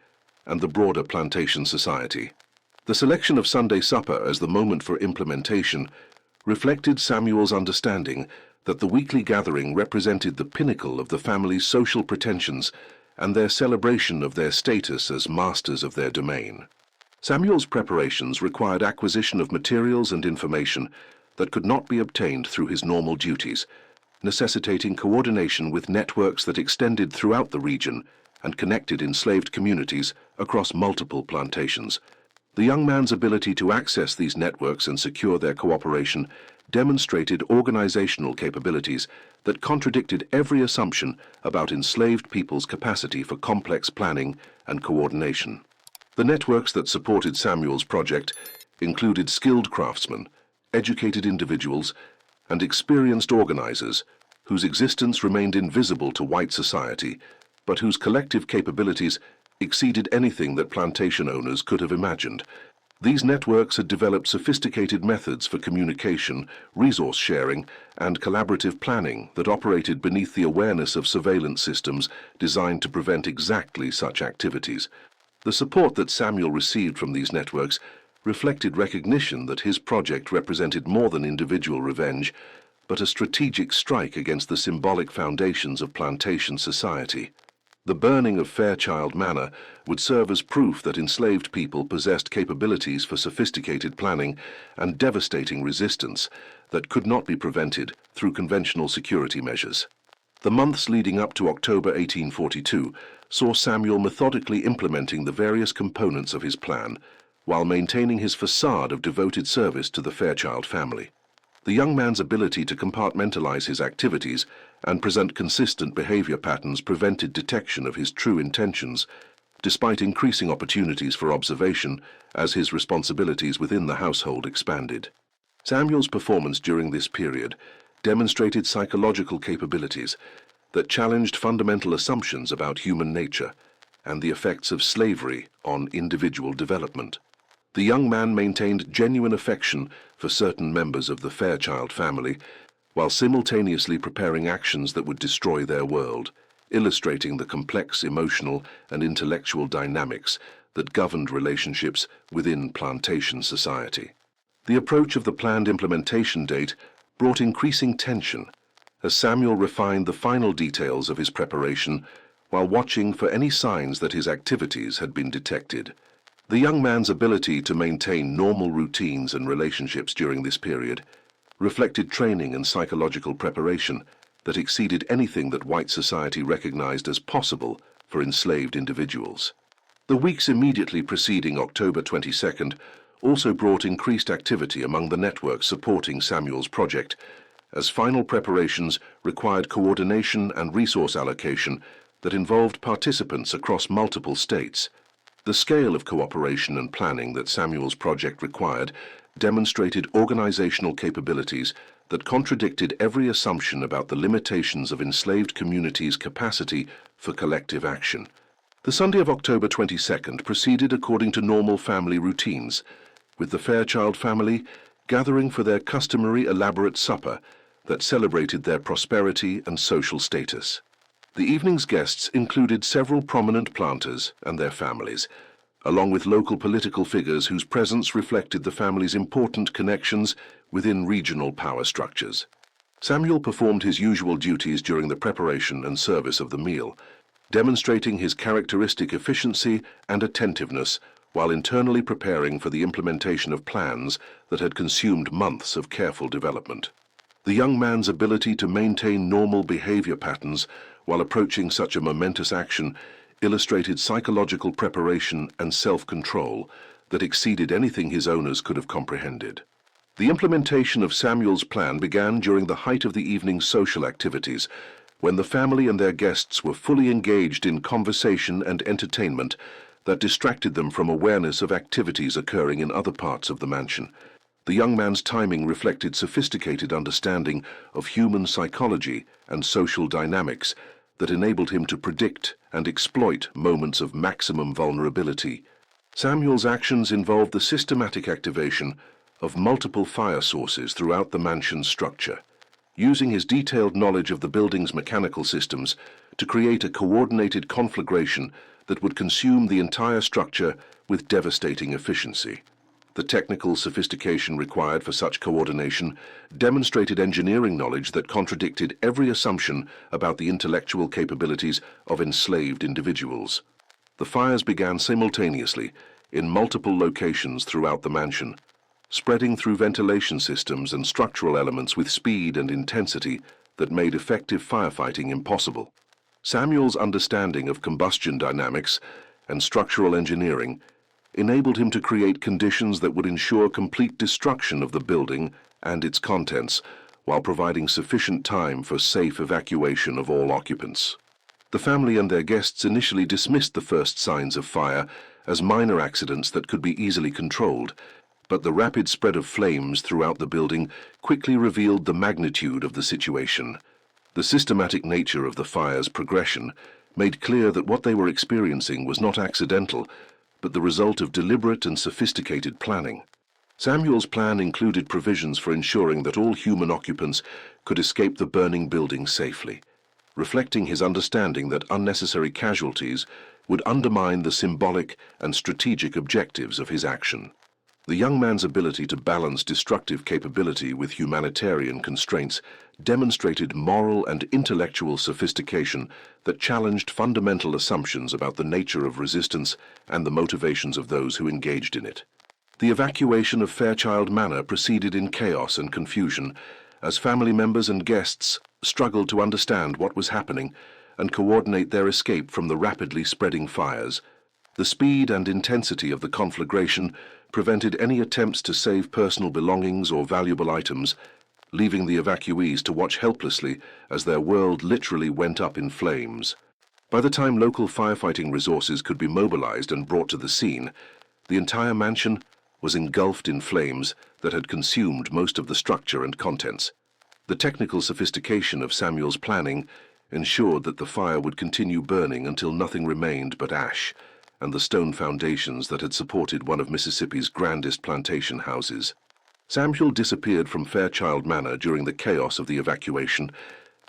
and the broader plantation society. The selection of Sunday supper as the moment for implementation reflected Samuel's understanding that the weekly gathering represented the pinnacle of the family's social pretensions and their celebration of their status as masters of their domain. Samuel's preparations required acquisition of materials and information that could not be obtained through his normal duties, necessitating coordination with networks that extended throughout the region and connected enslaved communities across multiple plantations. The young man's ability to access these networks and secure their cooperation demonstrated organizational capabilities that contradicted every assumption about enslaved people's capacity for complex planning and coordination. The networks that supported Samuel's project included skilled craftsmen, educated individuals, and experienced organizers whose existence remained invisible to white society, but whose collective capabilities exceeded anything that plantation owners could have imagined. These networks had developed sophisticated methods for communication, resource sharing, and collaborative planning that operated beneath the awareness of surveillance systems designed to prevent exactly such activities. The support that Samuel received from these networks reflected recognition that his project represented more than individual revenge, but a strategic strike against the symbolic foundations of plantation society. The burning of Fairchild Manor would serve as proof that enslaved people possessed capabilities for sophisticated planning and devastating resistance that could not be prevented through conventional security measures. The months leading up to October 1842 saw Samuel methodically implementing the various components of his plan, while maintaining his facade of devoted service to the Fairchild family. The young man's ability to compartmentalize his activities and present consistent behavior patterns prevented detection of his true intentions, despite increasing opportunities for observation as his responsibilities within the household expanded. Samuel's performance during this period demonstrated psychological capabilities that challenged fundamental assumptions about human nature and the effects of slavery on individual development. The young man maintained genuine affection for certain members of the Fairchild family, while simultaneously preparing actions that would destroy their world, illustrating the complex emotional and intellectual dynamics that governed relationships within plantation society. The approach of the planned implementation date brought increasing tension as Samuel refined the final details of his preparation while watching for any signs that his activities had been detected. The young man's ability to maintain normal routines and relationships during this period reflected training and psychological preparation that exceeded anything that white society recognized as possible for enslaved individuals. The weeks immediately preceding October 22nd also brought increased activity among the networks supporting Samuel's project, as final preparations required coordination and resource allocation that involved participants across multiple states. The scale of cooperation and planning that Samuel's project required demonstrated organizational capabilities that contradicted every assumption about the limitations of enslaved communities' capacity for collective action. The Sunday of October 22nd proceeded according to normal family routines, with the Fairchild family gathering for their customary elaborate supper that celebrated their prosperity and social status. The evening's guests included several prominent planters and their families, along with local political figures whose presence reflected the family's important connections within regional power structures. Samuel performed his usual duties during the preparation and service of the meal, demonstrating his characteristic efficiency and attentiveness while internally preparing for the implementation of plans that had consumed months of careful development. The young man's ability to maintain normal behavior patterns while approaching such a momentous action illustrated psychological preparation and self-control that exceeded anything his owners could have comprehended. The implementation of Samuel's plan began during the height of the evening's social activities, when the family and their guests were fully engaged in conversation and entertainment that distracted them from awareness of activities occurring in other parts of the mansion. The young man's timing reflected sophisticated understanding of human psychology and social dynamics that enabled him to predict and exploit moments of maximum vulnerability. Samuel's actions involved the systematic activation of multiple fire sources throughout the mansion's structure, using his detailed knowledge of the building's mechanical systems to create a coordinated conflagration that would consume the entire structure with devastating efficiency. The technical sophistication required for such coordination demonstrated engineering knowledge that contradicted every assumption about the intellectual capabilities of enslaved individuals. The fires began simultaneously in multiple locations throughout the mansion, spreading through ventilation systems and structural elements with speed and intensity that made effective firefighting impossible. Samuel's understanding of combustion dynamics and structural engineering enabled him to create conditions that would ensure complete destruction of the building and its contents, while providing sufficient time for safe evacuation of all occupants. The family and their guests initially dismissed the first signs of fire as minor accidents that could be easily controlled, but the rapid spread of flames throughout the building quickly revealed the magnitude of the situation. The systematic nature of the fire's progression made clear that what they were experiencing was not accidental, but the result of deliberate and sophisticated planning. Samuel's plan included provisions for ensuring that all human occupants could escape the burning building safely, reflecting his understanding that unnecessary casualties would undermine the symbolic and strategic objectives of his action. The young man's ability to balance destructive capability with humanitarian constraints demonstrated moral and intellectual sophistication that challenged fundamental assumptions about the nature of resistance and the motivations of those who engaged in it. The evacuation of Fairchild Manor proceeded in chaos and confusion as family members and guests struggled to understand what was happening and coordinate their escape from the rapidly spreading fires. The speed and intensity of the conflagration prevented any attempts to save personal belongings or valuable items, leaving the evacuees to watch helplessly as their world literally went up in flames. By the time local firefighting resources could be mobilized and brought to the scene, the entire mansion was engulfed in flames that had consumed most of the structure and contents. The technical sophistication of Samuel's planning ensured that the fire would continue burning until nothing remained but ash and the stone foundations that had supported one of Mississippi's grandest plantation houses. Samuel disappeared from Fairchild Manor during the chaos of the evacuation,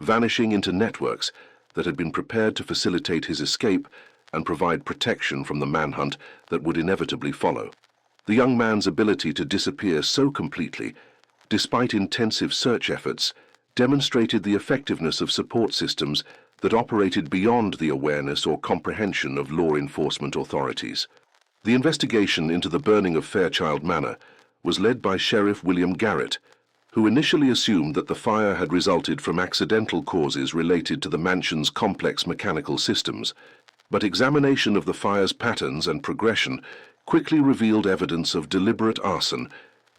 vanishing into networks that had been prepared to facilitate his escape and provide protection from the manhunt that would inevitably follow. The young man's ability to disappear so completely, despite intensive search efforts, demonstrated the effectiveness of support systems that operated beyond the awareness or comprehension of law enforcement authorities. The investigation into the burning of Fairchild Manor was led by Sheriff William Garrett, who initially assumed that the fire had resulted from accidental causes related to the mansion's complex mechanical systems, but examination of the fire's patterns and progression quickly revealed evidence of deliberate arson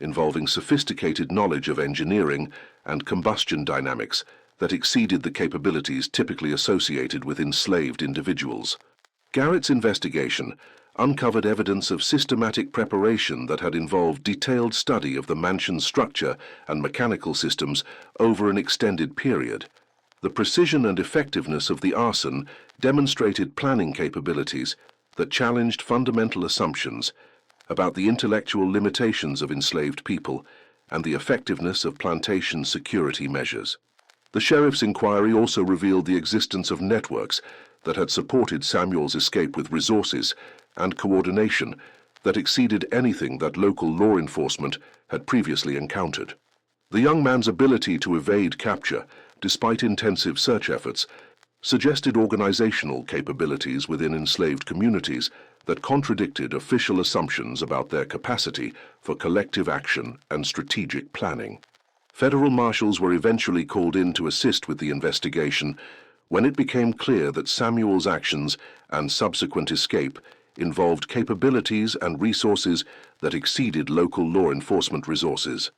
involving sophisticated knowledge of engineering and combustion dynamics that exceeded the capabilities typically associated with enslaved individuals. Garrett's investigation uncovered evidence of systematic preparation that had involved detailed study of the mansion's structure and mechanical systems over an extended period. The precision and effectiveness of the arson demonstrated planning capabilities that challenged fundamental assumptions about the intellectual limitations of enslaved people and the effectiveness of plantation security measures. The sheriff's inquiry also revealed the existence of networks that had supported Samuel's escape with resources and coordination that exceeded anything that local law enforcement had previously encountered. The young man's ability to evade capture, despite intensive search efforts, suggested organizational capabilities within enslaved communities that contradicted official assumptions about their capacity for collective action and strategic planning. Federal marshals were eventually called in to assist with the investigation when it became clear that Samuel's actions and subsequent escape involved capabilities and resources that exceeded local law enforcement resources.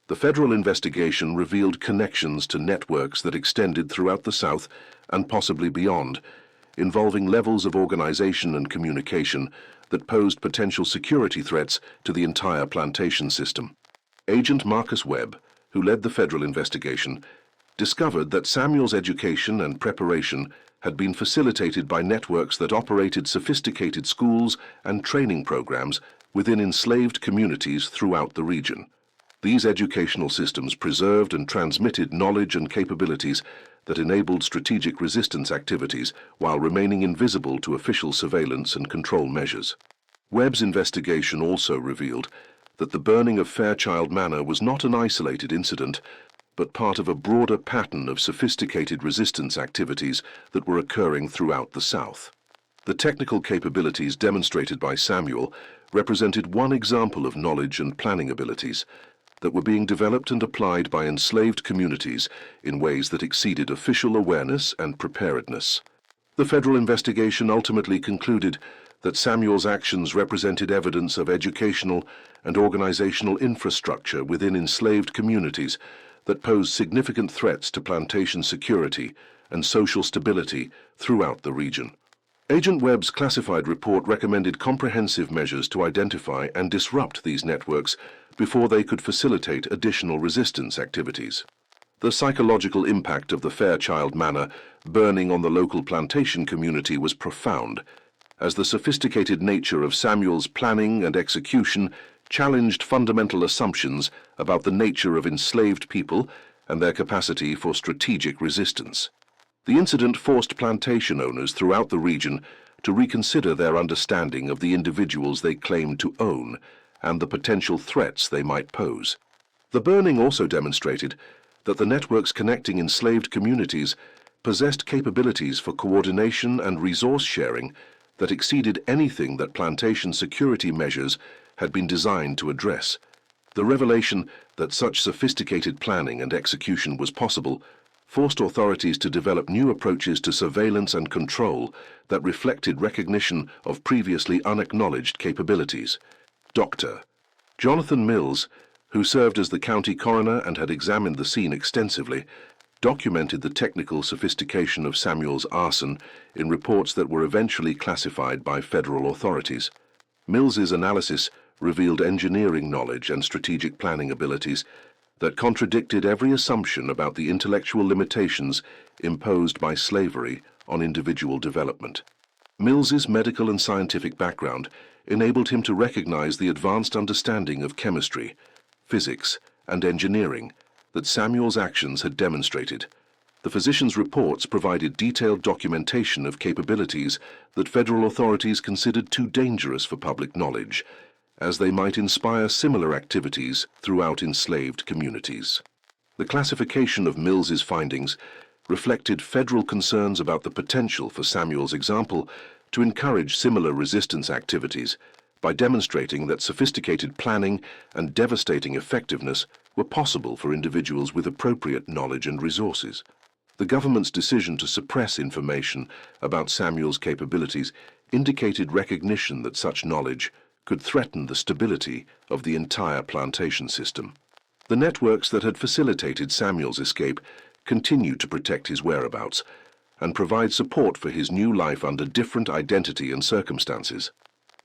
The federal investigation revealed connections to networks that extended throughout the South and possibly beyond, involving levels of organization and communication that posed potential security threats to the entire plantation system. Agent Marcus Webb, who led the federal investigation, discovered that Samuel's education and preparation had been facilitated by networks that operated sophisticated schools and training programs within enslaved communities throughout the region. These educational systems preserved and transmitted knowledge and capabilities that enabled strategic resistance activities while remaining invisible to official surveillance and control measures. Webb's investigation also revealed that the burning of Fairchild Manor was not an isolated incident, but part of a broader pattern of sophisticated resistance activities that were occurring throughout the South. The technical capabilities demonstrated by Samuel represented one example of knowledge and planning abilities that were being developed and applied by enslaved communities in ways that exceeded official awareness and preparedness. The federal investigation ultimately concluded that Samuel's actions represented evidence of educational and organizational infrastructure within enslaved communities that posed significant threats to plantation security and social stability throughout the region. Agent Webb's classified report recommended comprehensive measures to identify and disrupt these networks before they could facilitate additional resistance activities. The psychological impact of the Fairchild Manor burning on the local plantation community was profound, as the sophisticated nature of Samuel's planning and execution challenged fundamental assumptions about the nature of enslaved people and their capacity for strategic resistance. The incident forced plantation owners throughout the region to reconsider their understanding of the individuals they claimed to own and the potential threats they might pose. The burning also demonstrated that the networks connecting enslaved communities possessed capabilities for coordination and resource sharing that exceeded anything that plantation security measures had been designed to address. The revelation that such sophisticated planning and execution was possible forced authorities to develop new approaches to surveillance and control that reflected recognition of previously unacknowledged capabilities. Dr. Jonathan Mills, who served as the county coroner and had examined the scene extensively, documented the technical sophistication of Samuel's arson in reports that were eventually classified by federal authorities. Mills's analysis revealed engineering knowledge and strategic planning abilities that contradicted every assumption about the intellectual limitations imposed by slavery on individual development. Mills's medical and scientific background enabled him to recognize the advanced understanding of chemistry, physics, and engineering that Samuel's actions had demonstrated. The physician's reports provided detailed documentation of capabilities that federal authorities considered too dangerous for public knowledge, as they might inspire similar activities throughout enslaved communities. The classification of Mills's findings reflected federal concerns about the potential for Samuel's example to encourage similar resistance activities by demonstrating that sophisticated planning and devastating effectiveness were possible for individuals with appropriate knowledge and resources. The government's decision to suppress information about Samuel's capabilities indicated recognition that such knowledge could threaten the stability of the entire plantation system. The networks that had facilitated Samuel's escape continued to protect his whereabouts and provide support for his new life under different identity and circumstances.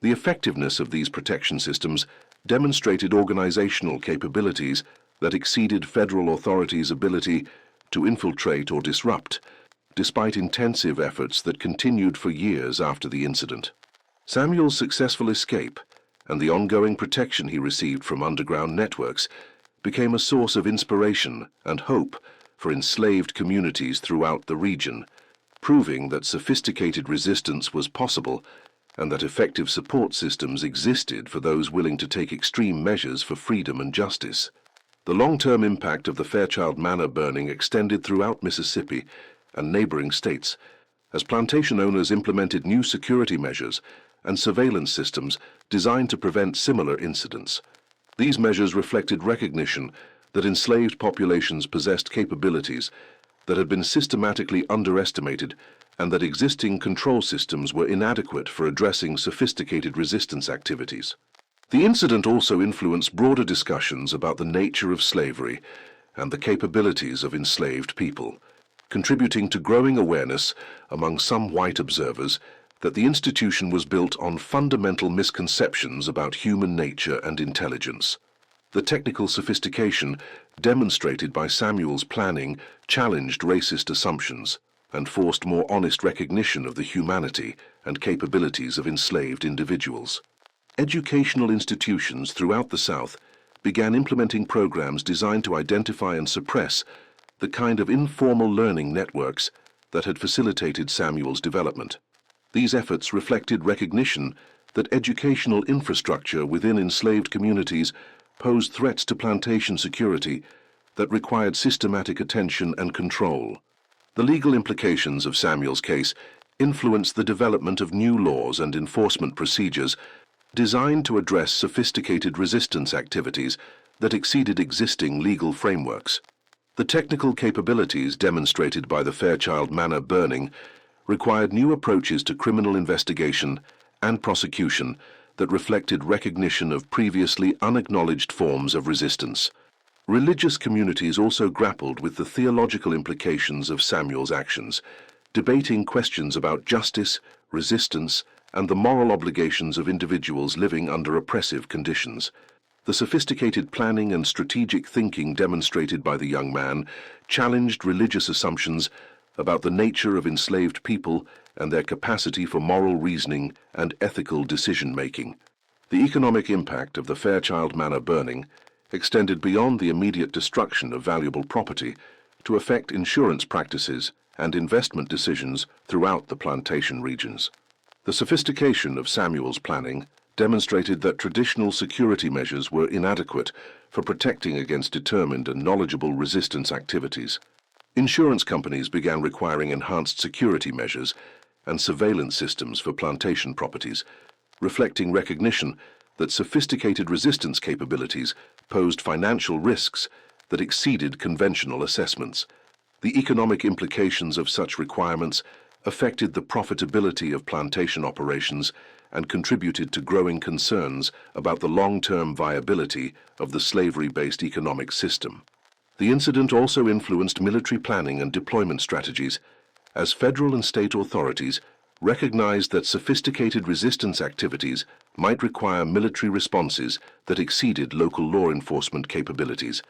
The effectiveness of these protection systems demonstrated organizational capabilities that exceeded federal authorities' ability to infiltrate or disrupt, despite intensive efforts that continued for years after the incident. Samuel's successful escape and the ongoing protection he received from underground networks became a source of inspiration and hope for enslaved communities throughout the region, proving that sophisticated resistance was possible and that effective support systems existed for those willing to take extreme measures for freedom and justice. The long-term impact of the Fairchild Manor burning extended throughout Mississippi and neighboring states as plantation owners implemented new security measures and surveillance systems designed to prevent similar incidents. These measures reflected recognition that enslaved populations possessed capabilities that had been systematically underestimated and that existing control systems were inadequate for addressing sophisticated resistance activities. The incident also influenced broader discussions about the nature of slavery and the capabilities of enslaved people, contributing to growing awareness among some white observers that the institution was built on fundamental misconceptions about human nature and intelligence. The technical sophistication demonstrated by Samuel's planning challenged racist assumptions and forced more honest recognition of the humanity and capabilities of enslaved individuals. Educational institutions throughout the South began implementing programs designed to identify and suppress the kind of informal learning networks that had facilitated Samuel's development. These efforts reflected recognition that educational infrastructure within enslaved communities posed threats to plantation security that required systematic attention and control. The legal implications of Samuel's case influenced the development of new laws and enforcement procedures designed to address sophisticated resistance activities that exceeded existing legal frameworks. The technical capabilities demonstrated by the Fairchild Manor burning required new approaches to criminal investigation and prosecution that reflected recognition of previously unacknowledged forms of resistance. Religious communities also grappled with the theological implications of Samuel's actions, debating questions about justice, resistance, and the moral obligations of individuals living under oppressive conditions. The sophisticated planning and strategic thinking demonstrated by the young man challenged religious assumptions about the nature of enslaved people and their capacity for moral reasoning and ethical decision-making. The economic impact of the Fairchild Manor burning extended beyond the immediate destruction of valuable property to affect insurance practices and investment decisions throughout the plantation regions. The sophistication of Samuel's planning demonstrated that traditional security measures were inadequate for protecting against determined and knowledgeable resistance activities. Insurance companies began requiring enhanced security measures and surveillance systems for plantation properties, reflecting recognition that sophisticated resistance capabilities posed financial risks that exceeded conventional assessments. The economic implications of such requirements affected the profitability of plantation operations and contributed to growing concerns about the long-term viability of the slavery-based economic system. The incident also influenced military planning and deployment strategies, as federal and state authorities recognized that sophisticated resistance activities might require military responses that exceeded local law enforcement capabilities.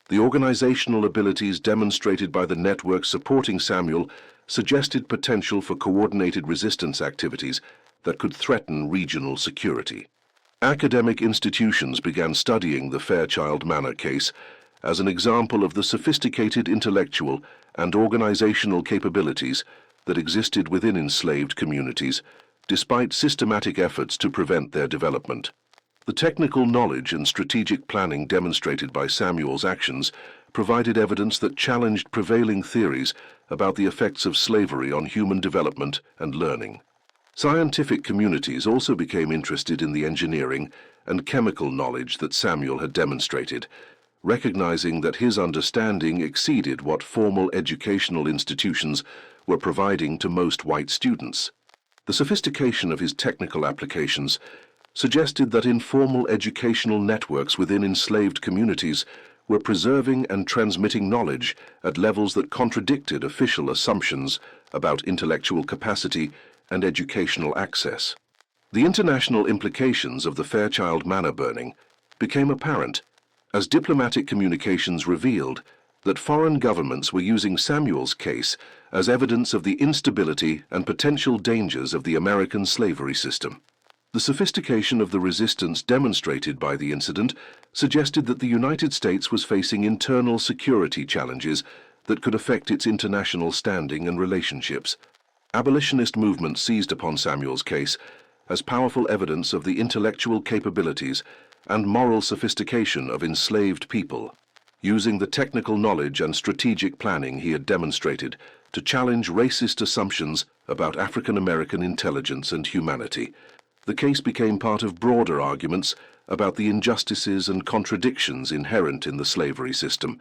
The organizational abilities demonstrated by the network supporting Samuel suggested potential for coordinated resistance activities that could threaten regional security. Academic institutions began studying the Fairchild Manor case as an example of the sophisticated intellectual and organizational capabilities that existed within enslaved communities, despite systematic efforts to prevent their development. The technical knowledge and strategic planning demonstrated by Samuel's actions provided evidence that challenged prevailing theories about the effects of slavery on human development and learning. Scientific communities also became interested in the engineering and chemical knowledge that Samuel had demonstrated, recognizing that his understanding exceeded what formal educational institutions were providing to most white students. The sophistication of his technical applications suggested that informal educational networks within enslaved communities were preserving and transmitting knowledge at levels that contradicted official assumptions about intellectual capacity and educational access. The international implications of the Fairchild Manor burning became apparent as diplomatic communications revealed that foreign governments were using Samuel's case as evidence of the instability and potential dangers of the American slavery system. The sophistication of the resistance demonstrated by the incident suggested that the United States was facing internal security challenges that could affect its international standing and relationships. Abolitionist movements seized upon Samuel's case as powerful evidence of the intellectual capabilities and moral sophistication of enslaved people, using the technical knowledge and strategic planning he had demonstrated to challenge racist assumptions about African American intelligence and humanity. The case became part of broader arguments about the injustices and contradictions inherent in the slavery system.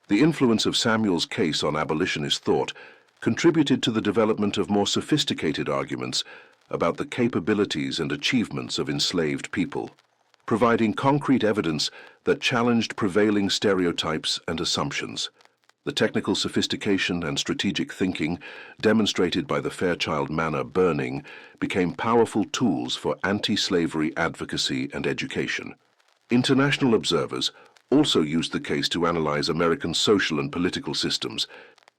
The influence of Samuel's case on abolitionist thought contributed to the development of more sophisticated arguments about the capabilities and achievements of enslaved people, providing concrete evidence that challenged prevailing stereotypes and assumptions. The technical sophistication and strategic thinking demonstrated by the Fairchild Manor burning became powerful tools for anti-slavery advocacy and education. International observers also used the case to analyze American social and political systems,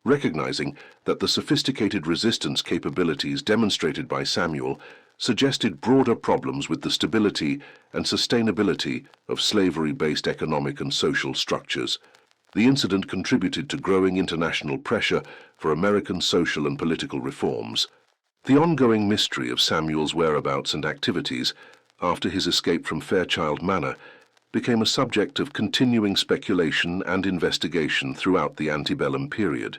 recognizing that the sophisticated resistance capabilities demonstrated by Samuel suggested broader problems with the stability and sustainability of slavery-based economic and social structures. The incident contributed to growing international pressure for American social and political reforms. The ongoing mystery of Samuel's whereabouts and activities after his escape from Fairchild Manor became a subject of continuing speculation and investigation throughout the antebellum period.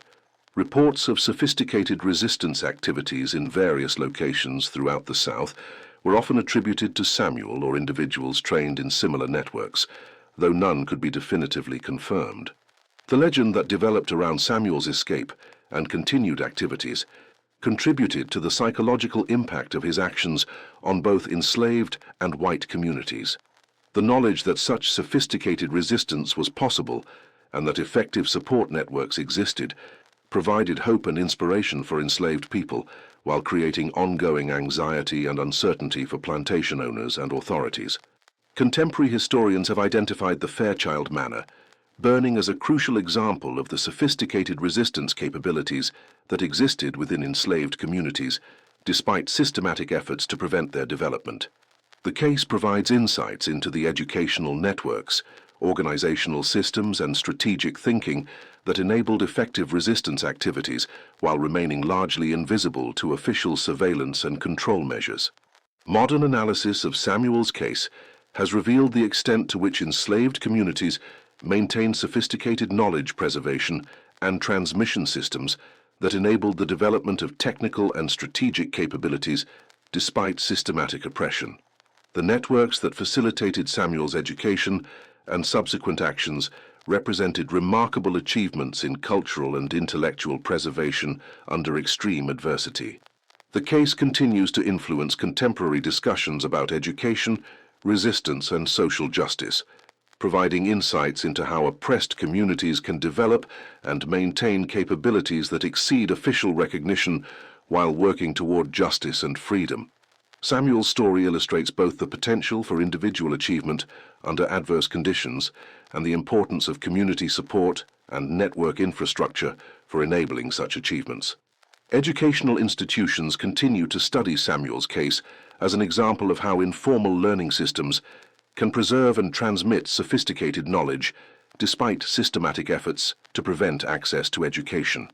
Reports of sophisticated resistance activities in various locations throughout the South were often attributed to Samuel or individuals trained in similar networks, though none could be definitively confirmed. The legend that developed around Samuel's escape and continued activities contributed to the psychological impact of his actions on both enslaved and white communities. The knowledge that such sophisticated resistance was possible and that effective support networks existed provided hope and inspiration for enslaved people while creating ongoing anxiety and uncertainty for plantation owners and authorities. Contemporary historians have identified the Fairchild manor, burning as a crucial example of the sophisticated resistance capabilities that existed within enslaved communities, despite systematic efforts to prevent their development. The case provides insights into the educational networks, organizational systems, and strategic thinking that enabled effective resistance activities while remaining largely invisible to official surveillance and control measures. Modern analysis of Samuel's case has revealed the extent to which enslaved communities maintained sophisticated knowledge preservation and transmission systems that enabled the development of technical and strategic capabilities despite systematic oppression. The networks that facilitated Samuel's education and subsequent actions represented remarkable achievements in cultural and intellectual preservation under extreme adversity. The case continues to influence contemporary discussions about education, resistance, and social justice, providing insights into how oppressed communities can develop and maintain capabilities that exceed official recognition while working toward justice and freedom. Samuel's story illustrates both the potential for individual achievement under adverse conditions and the importance of community support and network infrastructure for enabling such achievements. Educational institutions continue to study Samuel's case as an example of how informal learning systems can preserve and transmit sophisticated knowledge despite systematic efforts to prevent access to education.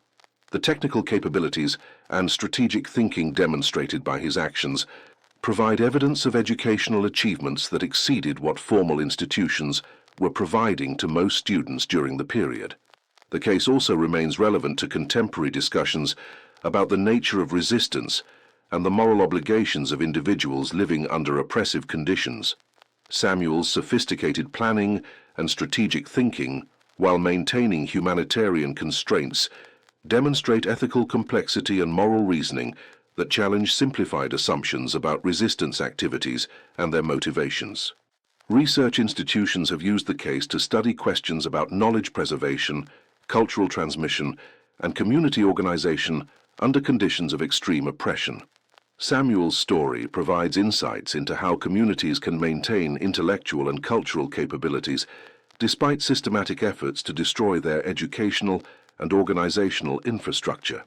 The technical capabilities and strategic thinking demonstrated by his actions provide evidence of educational achievements that exceeded what formal institutions were providing to most students during the period. The case also remains relevant to contemporary discussions about the nature of resistance and the moral obligations of individuals living under oppressive conditions. Samuel's sophisticated planning and strategic thinking, while maintaining humanitarian constraints, demonstrate ethical complexity and moral reasoning that challenge simplified assumptions about resistance activities and their motivations. Research institutions have used the case to study questions about knowledge preservation, cultural transmission, and community organization under conditions of extreme oppression. Samuel's story provides insights into how communities can maintain intellectual and cultural capabilities despite systematic efforts to destroy their educational and organizational infrastructure.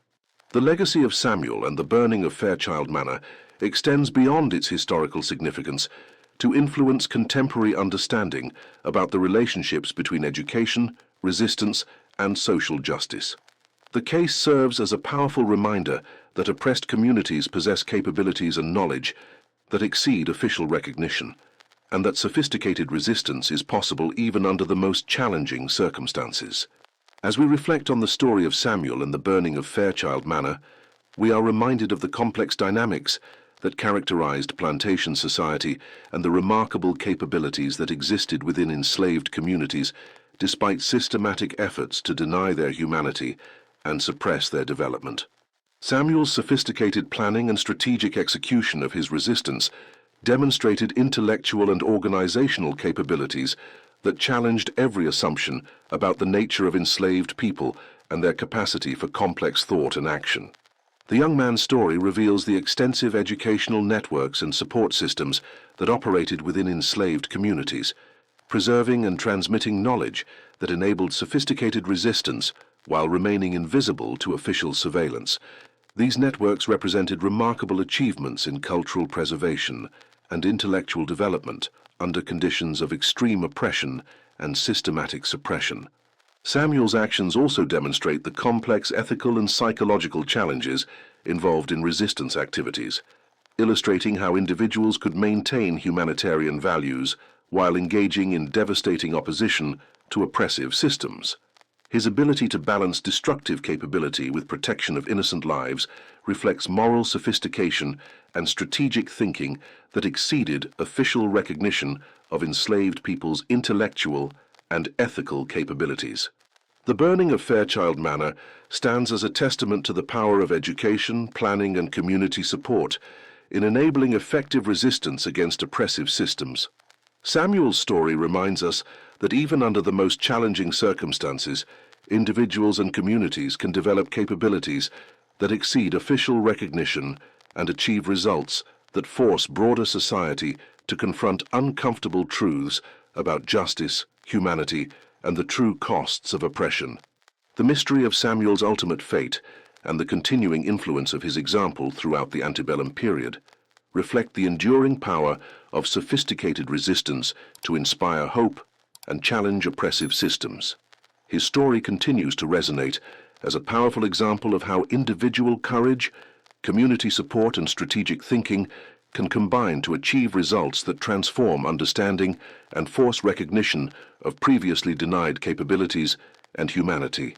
The legacy of Samuel and the burning of Fairchild Manor extends beyond its historical significance to influence contemporary understanding about the relationships between education, resistance, and social justice. The case serves as a powerful reminder that oppressed communities possess capabilities and knowledge that exceed official recognition, and that sophisticated resistance is possible even under the most challenging circumstances. As we reflect on the story of Samuel and the burning of Fairchild Manor, we are reminded of the complex dynamics that characterized plantation society and the remarkable capabilities that existed within enslaved communities despite systematic efforts to deny their humanity and suppress their development. Samuel's sophisticated planning and strategic execution of his resistance demonstrated intellectual and organizational capabilities that challenged every assumption about the nature of enslaved people and their capacity for complex thought and action. The young man's story reveals the extensive educational networks and support systems that operated within enslaved communities, preserving and transmitting knowledge that enabled sophisticated resistance while remaining invisible to official surveillance. These networks represented remarkable achievements in cultural preservation and intellectual development under conditions of extreme oppression and systematic suppression. Samuel's actions also demonstrate the complex ethical and psychological challenges involved in resistance activities, illustrating how individuals could maintain humanitarian values while engaging in devastating opposition to oppressive systems. His ability to balance destructive capability with protection of innocent lives reflects moral sophistication and strategic thinking that exceeded official recognition of enslaved people's intellectual and ethical capabilities. The burning of Fairchild Manor stands as a testament to the power of education, planning and community support in enabling effective resistance against oppressive systems. Samuel's story reminds us that even under the most challenging circumstances, individuals and communities can develop capabilities that exceed official recognition and achieve results that force broader society to confront uncomfortable truths about justice, humanity, and the true costs of oppression. The mystery of Samuel's ultimate fate and the continuing influence of his example throughout the antebellum period reflect the enduring power of sophisticated resistance to inspire hope and challenge oppressive systems. His story continues to resonate as a powerful example of how individual courage, community support, and strategic thinking can combine to achieve results that transform understanding and force recognition of previously denied capabilities and humanity.